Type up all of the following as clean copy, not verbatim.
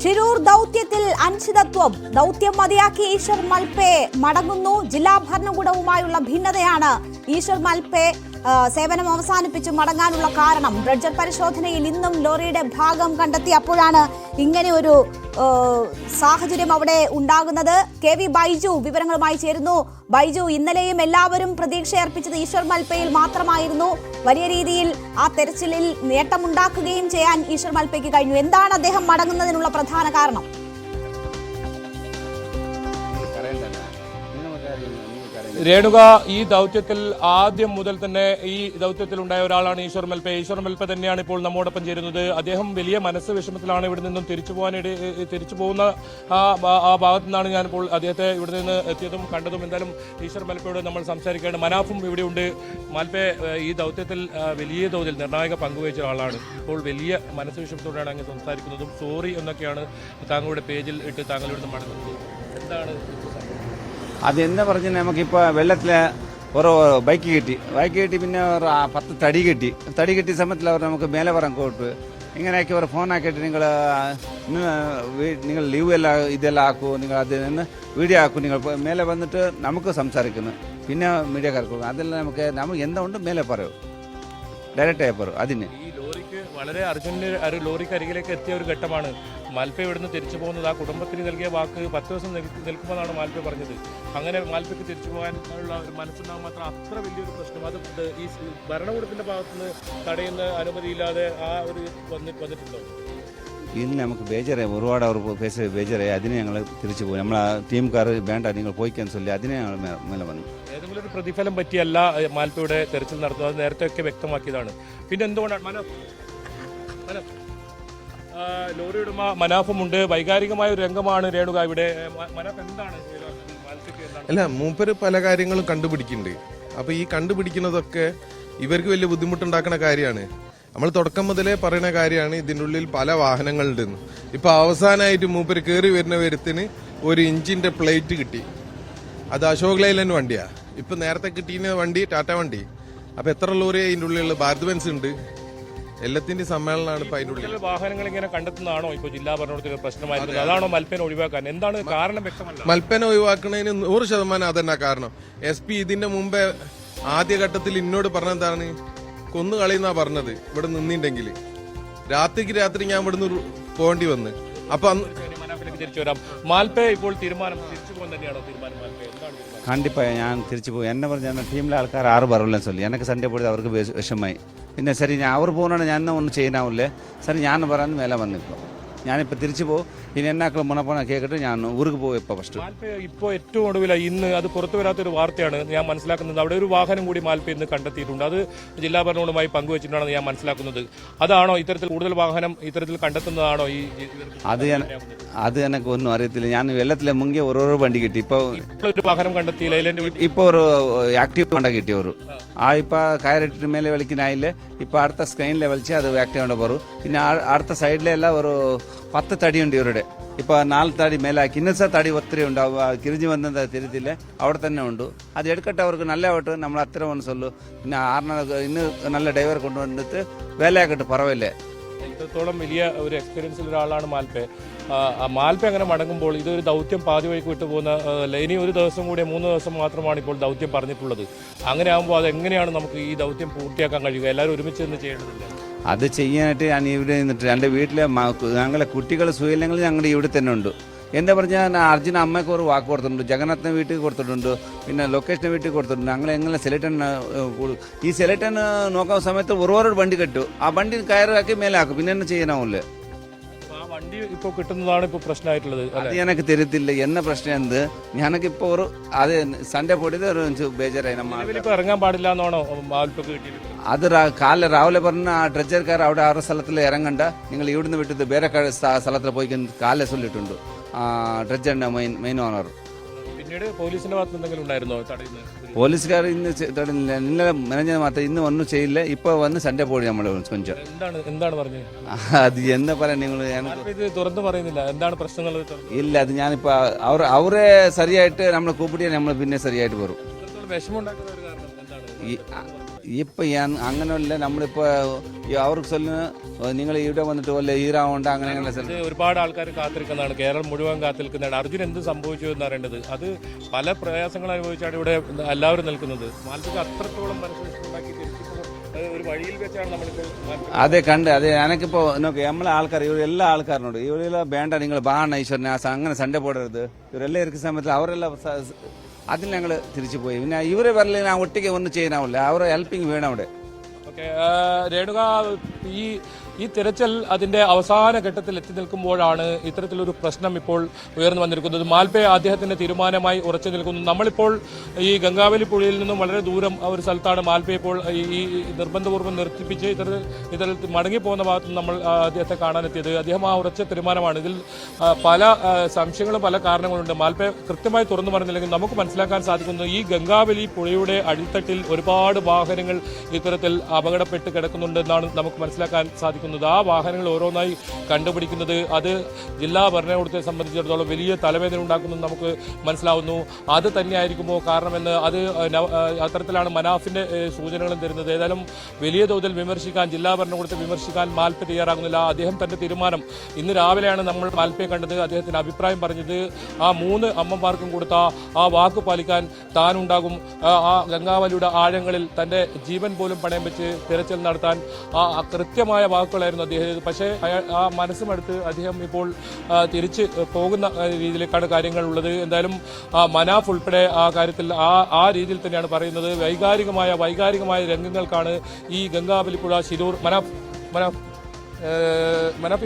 ചിരൂർ ദൗത്യത്തിൽ അനിശ്ചിതത്വം. ദൗത്യം മതിയാക്കി ഈശ്വർ മൽപെ മടങ്ങുന്നു. ജില്ലാ ഭരണകൂടവുമായുള്ള ഭിന്നതയാണ് ഈശ്വർ മൽപെ സേവനം അവസാനിപ്പിച്ച് മടങ്ങാനുള്ള കാരണം. ഡ്രഡ്ജർ പരിശോധനയിൽ ഇന്നും ലോറിയുടെ ഭാഗം കണ്ടെത്തി. അപ്പോഴാണ് ഇങ്ങനെ ഒരു സാഹചര്യം അവിടെ ഉണ്ടാകുന്നത്. കെ വി ബൈജു വിവരങ്ങളുമായി ചേരുന്നു. ബൈജു, ഇന്നലെയും എല്ലാവരും പ്രതീക്ഷയർപ്പിച്ചത് ഈശ്വർ മൽപയിൽ മാത്രമായിരുന്നു. വലിയ രീതിയിൽ ആ തെരച്ചിലിൽ നേട്ടമുണ്ടാക്കുകയും ചെയ്യാൻ ഈശ്വർ മൽപയ്ക്ക് കഴിഞ്ഞു. എന്താണ് അദ്ദേഹം മടങ്ങുന്നതിനുള്ള പ്രധാന കാരണം? രേണുക, ഈ ദൗത്യത്തിൽ ആദ്യം മുതൽ തന്നെ ഈ ദൗത്യത്തിൽ ഉണ്ടായ ഒരാളാണ് ഈശ്വർ മൽപെ. ഈശ്വർ മൽപെ തന്നെയാണ് ഇപ്പോൾ നമ്മോടൊപ്പം ചേരുന്നത്. അദ്ദേഹം വലിയ മനസ്സ് വിഷമത്തിലാണ് ഇവിടെ നിന്നും തിരിച്ചു പോകുന്ന ആ ഭാഗത്തു നിന്നാണ് ഞാനിപ്പോൾ അദ്ദേഹത്തെ ഇവിടെ നിന്ന് എത്തിയതും കണ്ടതും. എന്തായാലും ഈശ്വർ മൽപയോട് നമ്മൾ സംസാരിക്കുകയാണ്. മനാഫും ഇവിടെയുണ്ട്. മൽപെ ഈ ദൗത്യത്തിൽ വലിയ തോതിൽ നിർണായക പങ്കുവഹിച്ച ആളാണ്. ഇപ്പോൾ വലിയ മനസ്സ് വിഷമത്തോടെയാണ് അങ്ങ് സംസാരിക്കുന്നതും. സോറി എന്നൊക്കെയാണ് താങ്കളുടെ പേജിൽ ഇട്ട് താങ്കൾ ഇവിടുന്ന് മടങ്ങുന്നത്. എന്താണ് അതെന്താ പറഞ്ഞാൽ നമുക്കിപ്പോൾ വെള്ളത്തിൽ ഒരു ബൈക്ക് കിട്ടി പിന്നെ ഒരു 10 തടി കിട്ടിയ സമയത്തിൽ അവർ നമുക്ക് മേലെ വരാൻ കൊടുത്തു. ഇങ്ങനെയൊക്കെ ഒരു ഫോൺ ആക്കിയിട്ട് നിങ്ങൾ ലീവ് ഇതെല്ലാം ആക്കൂ, നിങ്ങൾ അതിൽ നിന്ന് വീഡിയോ ആക്കൂ, നിങ്ങൾ മേലെ വന്നിട്ട് നമുക്ക് സംസാരിക്കുന്നു. പിന്നെ മീഡിയക്കാർക്ക് അതെല്ലാം നമ്മൾ എന്തുകൊണ്ട് മേലെ പറയൂ, ഡയറക്റ്റായി പറയൂ. അതിന് വളരെ അർജന്റ് ലോറിക്ക് അരികിലേക്ക് എത്തിയ ഒരു ഘട്ടമാണ്. മൽപെ ഇവിടുന്ന് തിരിച്ചു പോകുന്നത്. ആ കുടുംബത്തിന് നൽകിയ വാക്ക് 10 ദിവസം നിൽക്കുമെന്നാണ് മാൽപെ പറഞ്ഞത്. അങ്ങനെ മാൽപെക്ക് തിരിച്ചു പോകാനുള്ള ഒരു മനസ്സുണ്ടാകും മാത്രം അത്ര വലിയൊരു പ്രശ്നം അത് ഈ ഭരണകൂടത്തിന്റെ ഭാഗത്തുനിന്ന് തടയുന്ന അനുമതിയില്ലാതെ ആ ഒരു വന്നിട്ടുണ്ടോ? ഇന്ന് നമുക്ക് ബേജറായി, ഒരുപാട് അവർ പേശ ബേജറായി. അതിന് ഞങ്ങൾ തിരിച്ചു പോയി. നമ്മൾ ടീംകാർ വേണ്ട നിങ്ങൾ പോയിക്കാൻ ചൊല്ലി അതിനെ ഞങ്ങൾ മേലെ വന്നു. ഏതെങ്കിലും ഒരു പ്രതിഫലം പറ്റിയല്ല മാൽപയുടെ തെരച്ചിൽ നടത്തുന്നത്. അത് നേരത്തെ ഒക്കെ വ്യക്തമാക്കിയതാണ്. പിന്നെ എന്തുകൊണ്ടാണ് ലോറി ഉടമ മനാഫുമുണ്ട്. വൈകാരികമായ ഒരു രംഗമാണ് രേണുക ഇവിടെ. മനാഫ്, എന്താണ് അല്ല, മൂപ്പര് പല കാര്യങ്ങളും കണ്ടുപിടിക്കുന്നുണ്ട്. അപ്പൊ ഈ കണ്ടുപിടിക്കുന്നതൊക്കെ ഇവർക്ക് വലിയ ബുദ്ധിമുട്ടുണ്ടാക്കുന്ന കാര്യമാണ്. നമ്മൾ തുടക്കം മുതലേ പറയുന്ന കാര്യമാണ് ഇതിൻ്റെ ഉള്ളിൽ പല വാഹനങ്ങളുണ്ടെന്ന്. ഇപ്പൊ അവസാനമായിട്ട് മൂപ്പര് കയറി വരുന്ന വരുത്തിന് 1 ഇഞ്ചിന്റെ പ്ലേറ്റ് കിട്ടി. അത് അശോക് ലൈലൻഡ് വണ്ടിയാ. ഇപ്പൊ നേരത്തെ കിട്ടിയ വണ്ടി ടാറ്റ വണ്ടി. അപ്പൊ എത്ര ലോറി അതിൻ്റെ ഉള്ളിലുള്ള ഭാരത് ബെൻസ് ഉണ്ട്. എല്ലാത്തിന്റെ സമ്മേളനമാണ് ഇപ്പൊ അതിൻ്റെ ഉള്ളിൽ. വാഹനങ്ങൾ ഇങ്ങനെ കണ്ടെത്തുന്നതാണോ ഇപ്പൊ ജില്ലാ ഭരണകൂടത്തിന് പ്രശ്നമായിരുന്നത്? അതാണോ മൽപേനെ ഒഴിവാക്കാൻ? എന്താണ് കാരണം വ്യക്തമല്ല. മൽപേനെ ഒഴിവാക്കുന്നതിന് 100% അതന്നെ കാരണം. SP ഇതിന്റെ മുമ്പേ ആദ്യഘട്ടത്തിൽ എന്നോട് പറഞ്ഞതാണ് കൊന്നു കളയുന്നാ പറഞ്ഞത്. ഇവിടെ നിന്നിണ്ടെങ്കിൽ രാത്രി ഞാൻ ഇവിടുന്ന് പോകേണ്ടി വന്ന്. അപ്പൊ തിരിച്ചു വരാം. മാൽപെ ഇപ്പോൾ തീരുമാനം തിരിച്ചു പോകാൻ തന്നെയാണോ തീരുമാനം? മാൽപെ എന്താണ് തീരുമാനം? കണ്ടിപ്പാ ഞാൻ തിരിച്ചു പോയി. എന്നെ പറഞ്ഞ ടീമിലെ ആൾക്കാർ 6 പറയില്ലെന്ന് ചൊല്ലി എനിക്ക് സൺഡേ പോയത് അവർക്ക് വിഷമായി. പിന്നെ ശരി ഞാൻ അവർ പോകുന്നതാണ് ഞാൻ ഒന്നും ചെയ്യാനാവില്ലേ. സരി ഞാൻ പറയാൻ മേലെ വന്നിപ്പോൾ ഞാനിപ്പോൾ തിരിച്ചു പോകും. ഇനി എന്നാക്കളും മുണപ്പോണ കേട്ടിട്ട് ഞാൻ ഊർക്ക് പോകും. ഇപ്പോൾ ഫസ്റ്റ് ഇപ്പോൾ ഏറ്റവും ഒടുവില ഇന്ന് അത് പുറത്തു വരാത്തൊരു വാർത്തയാണ് ഞാൻ മനസ്സിലാക്കുന്നത്. അവിടെ ഒരു വാഹനം കൂടി മാൽപെ ഇന്ന് കണ്ടെത്തിയിട്ടുണ്ട്. അത് ജില്ലാ ഭരണകൂടവുമായി പങ്കുവച്ചിട്ടുണ്ടെന്ന് ഞാൻ മനസ്സിലാക്കുന്നത്. അതാണോ ഇത്തരത്തിൽ കൂടുതൽ വാഹനം ഇത്തരത്തിൽ കണ്ടെത്തുന്നതാണോ? അത് എനിക്ക് ഒന്നും അറിയത്തില്ല. ഞാൻ വെള്ളത്തിലെ മുങ്ങിയ ഓരോ വണ്ടി കിട്ടി. ഇപ്പോൾ ഒരു വാഹനം കണ്ടെത്തിയില്ല. ഇപ്പോൾ ഒരു ആക്റ്റീവ് ഹോണ്ട കിട്ടി. ഒരു ഇപ്പൊ കയറിട്ട് മേലെ വലിക്കാനായില്ലേ. ഇപ്പൊ അടുത്ത സ്ക്രീനിലെ വലിച്ച് അത് ആക്റ്റീവ് ഹോണ്ട പോറും. പിന്നെ അടുത്ത സൈഡിലെല്ലാം ഒരു 10 തടിയുണ്ട് ഇവരുടെ. ഇപ്പൊ 4 തടി മേലാക്കി. ഇന്നത്തെ തടി ഒത്തിരി ഉണ്ടാവും. കിരിഞ്ഞു വന്നത് തിരുത്തില്ല അവിടെ തന്നെ ഉണ്ട്. അത് എടുക്കട്ടെ, അവർക്ക് നല്ലതായിട്ട് നമ്മൾ അത്ര ഒന്ന് ചൊല്ലു. പിന്നെ ഇന്ന് നല്ല ഡ്രൈവർ കൊണ്ടുവന്നിട്ട് വേലയാക്കട്ടെ, പറവല്ലേ. ഇത്രത്തോളം വലിയ ഒരു എക്സ്പീരിയൻസിൽ ഒരാളാണ് മാൽപെ. മാൽപെ അങ്ങനെ മടങ്ങുമ്പോൾ ഇതൊരു ദൗത്യം പാതി വഴിക്ക് വിട്ടുപോകുന്ന ഇനി ഒരു ദിവസം കൂടി 3 ദിവസം മാത്രമാണ് ഇപ്പോൾ ദൗത്യം പറഞ്ഞിട്ടുള്ളത്. അങ്ങനെ ആകുമ്പോൾ അത് എങ്ങനെയാണ് നമുക്ക് ഈ ദൗത്യം പൂർത്തിയാക്കാൻ കഴിയുക? എല്ലാവരും ഒരുമിച്ച് നിന്ന് ചെയ്യേണ്ടതില്ല. അത് ചെയ്യാനായിട്ട് ഞാൻ ഇവിടെ നിന്നിട്ട് എൻ്റെ വീട്ടിലെ ഞങ്ങളെ കുട്ടികൾ സുഖമില്ലെങ്കിൽ ഞങ്ങളുടെ ഇവിടെ തന്നെ ഉണ്ട്. എന്താ പറഞ്ഞാൽ അർജുന അമ്മയ്ക്ക് ഒരു വാക്ക് കൊടുത്തിട്ടുണ്ട്, ജഗന്നാഥിനെ വീട്ടിൽ കൊടുത്തിട്ടുണ്ട്, പിന്നെ ലൊക്കേഷനെ വീട്ടിൽ കൊടുത്തിട്ടുണ്ട്. ഞങ്ങൾ എങ്ങനെ ഈ സെലക്ടൻ നോക്കുന്ന സമയത്ത് ഓരോ വണ്ടി കെട്ടു. ആ വണ്ടി കയറാക്കി മേലാക്കും. പിന്നെ എന്നെ ചെയ്യാനാവില്ലേ. വണ്ടി ഇപ്പോൾ കിട്ടുന്നതാണ് ഇപ്പോൾ പ്രശ്നമായിട്ടുള്ളത്. അത് എനിക്ക് തരത്തില്ല. എന്ന പ്രശ്നം എന്ത് ഞാനൊക്കെ ഒരു അത് സൺഡേ പോയിട്ട് ബേജറായി. ഇറങ്ങാൻ പാടില്ല എന്നാണോ മാൽപെക്ക് കിട്ടിയത്? അത് രാവിലെ പറഞ്ഞ ആ ഡ്രഡ്ജർക്കാർ അവിടെ 6 സ്ഥലത്തിൽ ഇറങ്ങണ്ട, നിങ്ങൾ ഇവിടുന്ന് വിട്ടിട്ട് വേറെ സ്ഥലത്തിൽ പോയി കാലെ ചൊല്ലിട്ടുണ്ട് ഡ്രഡ്ജറിന്റെ മെയിൻ ഓണർ. പിന്നീട് പോലീസിന്റെ ഭാഗത്ത് എന്തെങ്കിലും ഉണ്ടായിരുന്നോ തടയുന്നത്? പോലീസുകാർ ഇന്ന് തടയുന്നില്ല. ഇന്നലെ മെനഞ്ഞത് മാത്രം, ഇന്ന് ഒന്നും ചെയ്യില്ല. ഇപ്പൊ വന്ന് സൺഡേ പോയി നമ്മൾ കൊഞ്ചം. എന്താണ് പറഞ്ഞത്? അത് എന്താ പറയാ, നിങ്ങൾ ഇത് തുറന്നു പറയുന്നില്ല. എന്താണ് പ്രശ്നങ്ങൾ? ഇല്ല, അത് ഞാനിപ്പോ അവരെ ശരിയായിട്ട് നമ്മളെ കൂപ്പിടിയാൽ നമ്മൾ പിന്നെ ശരിയായിട്ട് വരും. വിഷമം ഉണ്ടാക്കുന്ന ഒരു കാരണം എന്താണ്? ഇപ്പൊ അങ്ങനെയല്ല നമ്മളിപ്പോ അവർക്ക് ചൊല്ലുന്ന നിങ്ങൾ ഇവിടെ വന്നിട്ട് വല്ല ഈറാവുണ്ട് അങ്ങനെ ഇത് ഒരുപാട് ആൾക്കാർ കാത്തിരിക്കുന്നതാണ്, കേരളം മുഴുവൻ കാത്തിരിക്കുന്നതാണ്. അർജുൻ എന്ത് സംഭവിച്ചു എന്ന് അറിയേണ്ടത്. അത് പല പ്രയാസങ്ങൾ അനുഭവിച്ചാണ് ഇവിടെ എല്ലാവരും നിൽക്കുന്നത്. മാൽപ്പയ്ക്ക് അത്രത്തോളം മനസ്സിലാക്കി ഒരു വഴിയിൽ വെച്ചാണ് നമ്മളിപ്പോൾ അതെ കണ്ട് അതെ എനക്കിപ്പോ നോക്ക് നമ്മളെ ആൾക്കാർ ഇവർ എല്ലാ ആൾക്കാരനോട് ഇവരെല്ലാം വേണ്ട നിങ്ങൾ ബാണ ഈശ്വരനെ അങ്ങനെ സண்டை പോടരുത് ഇവരെല്ലാം ഇരിക്കുന്ന സമയത്ത് അവരെല്ലാം അതിൽ ഞങ്ങൾ തിരിച്ചു പോയി. പിന്നെ ഇവരെ വരല് ഞാൻ ഒറ്റയ്ക്ക് ഒന്നും ചെയ്യാനാവില്ല, അവരെ ഹെൽപ്പിംഗ് വേണം അവിടെ. ഓക്കെ, രേണുക, ഈ തിരച്ചിൽ അതിന്റെ അവസാന ഘട്ടത്തിൽ എത്തി നിൽക്കുമ്പോഴാണ് ഇത്തരത്തിലൊരു പ്രശ്നം ഇപ്പോൾ ഉയർന്നു വന്നിരിക്കുന്നത്. മാൽപ്പെ അദ്ദേഹത്തിന്റെ തീരുമാനമായി ഉറച്ചു നിൽക്കുന്നു. നമ്മളിപ്പോൾ ഈ ഗംഗാവലി പുഴയിൽ നിന്നും വളരെ ദൂരം ഒരു സ്ഥലത്താണ് മാൽപ്പെ ഇപ്പോൾ ഈ നിർബന്ധപൂർവ്വം നിർത്തിപ്പിച്ച് ഇത്തരത്തിൽ മടങ്ങിപ്പോകുന്ന ഭാഗത്ത് നമ്മൾ അദ്ദേഹത്തെ കാണാനെത്തിയത്. അദ്ദേഹം ആ ഉറച്ച തീരുമാനമാണ്. ഇതിൽ പല സംശയങ്ങളും പല കാരണങ്ങളുണ്ട്. മാൽപ്പെ കൃത്യമായി തുറന്നു പറഞ്ഞില്ലെങ്കിൽ നമുക്ക് മനസ്സിലാക്കാൻ സാധിക്കുന്നത് ഈ ഗംഗാവലി പുഴയുടെ അടിത്തട്ടിൽ ഒരുപാട് വാഹനങ്ങൾ ഇത്തരത്തിൽ അപകടപ്പെട്ട് കിടക്കുന്നുണ്ടെന്നാണ് നമുക്ക് മനസ്സിലാക്കാൻ സാധിക്കുന്നത്. ആ വാഹനങ്ങൾ ഓരോന്നായി കണ്ടുപിടിക്കുന്നത് അത് ജില്ലാ ഭരണകൂടത്തെ സംബന്ധിച്ചിടത്തോളം വലിയ തലവേദന ഉണ്ടാക്കുന്നത് നമുക്ക് മനസ്സിലാവുന്നു. അത് തന്നെയായിരിക്കുമോ കാരണമെന്ന് അത്തരത്തിലാണ് മനാഫിന്റെ സൂചനകളും തരുന്നത്. ഏതായാലും വലിയ തോതിൽ വിമർശിക്കാൻ, ജില്ലാ ഭരണകൂടത്തെ വിമർശിക്കാൻ മാൽപ്പെ തയ്യാറാകുന്നില്ല. അദ്ദേഹം തന്റെ തീരുമാനം ഇന്ന് രാവിലെയാണ് നമ്മൾ മാൽപ്പെ കണ്ടത്. അദ്ദേഹത്തിന് അഭിപ്രായം പറഞ്ഞത് ആ 3 അമ്മമാർക്കും കൊടുത്ത ആ വാക്ക് പാലിക്കാൻ താനുണ്ടാകും. ആ ഗംഗാവലിയുടെ ആഴങ്ങളിൽ തന്റെ ജീവൻ പോലും പണയം വെച്ച് തിരച്ചിൽ നടത്താൻ ആ കൃത്യമായ വാക്കുകളായിരുന്നു അദ്ദേഹം. പക്ഷേ ആ മനസ്സുമെടുത്ത് അദ്ദേഹം ഇപ്പോൾ തിരിച്ച് പോകുന്ന രീതിയിലേക്കാണ് കാര്യങ്ങൾ ഉള്ളത്. എന്തായാലും മനാഫ് ഉൾപ്പെടെ ആ കാര്യത്തിൽ ആ രീതിയിൽ തന്നെയാണ് പറയുന്നത്. വൈകാരികമായ രംഗങ്ങൾക്കാണ് ഈ ഗംഗാവലിപ്പുഴ ശിരൂർ. മനാഫ്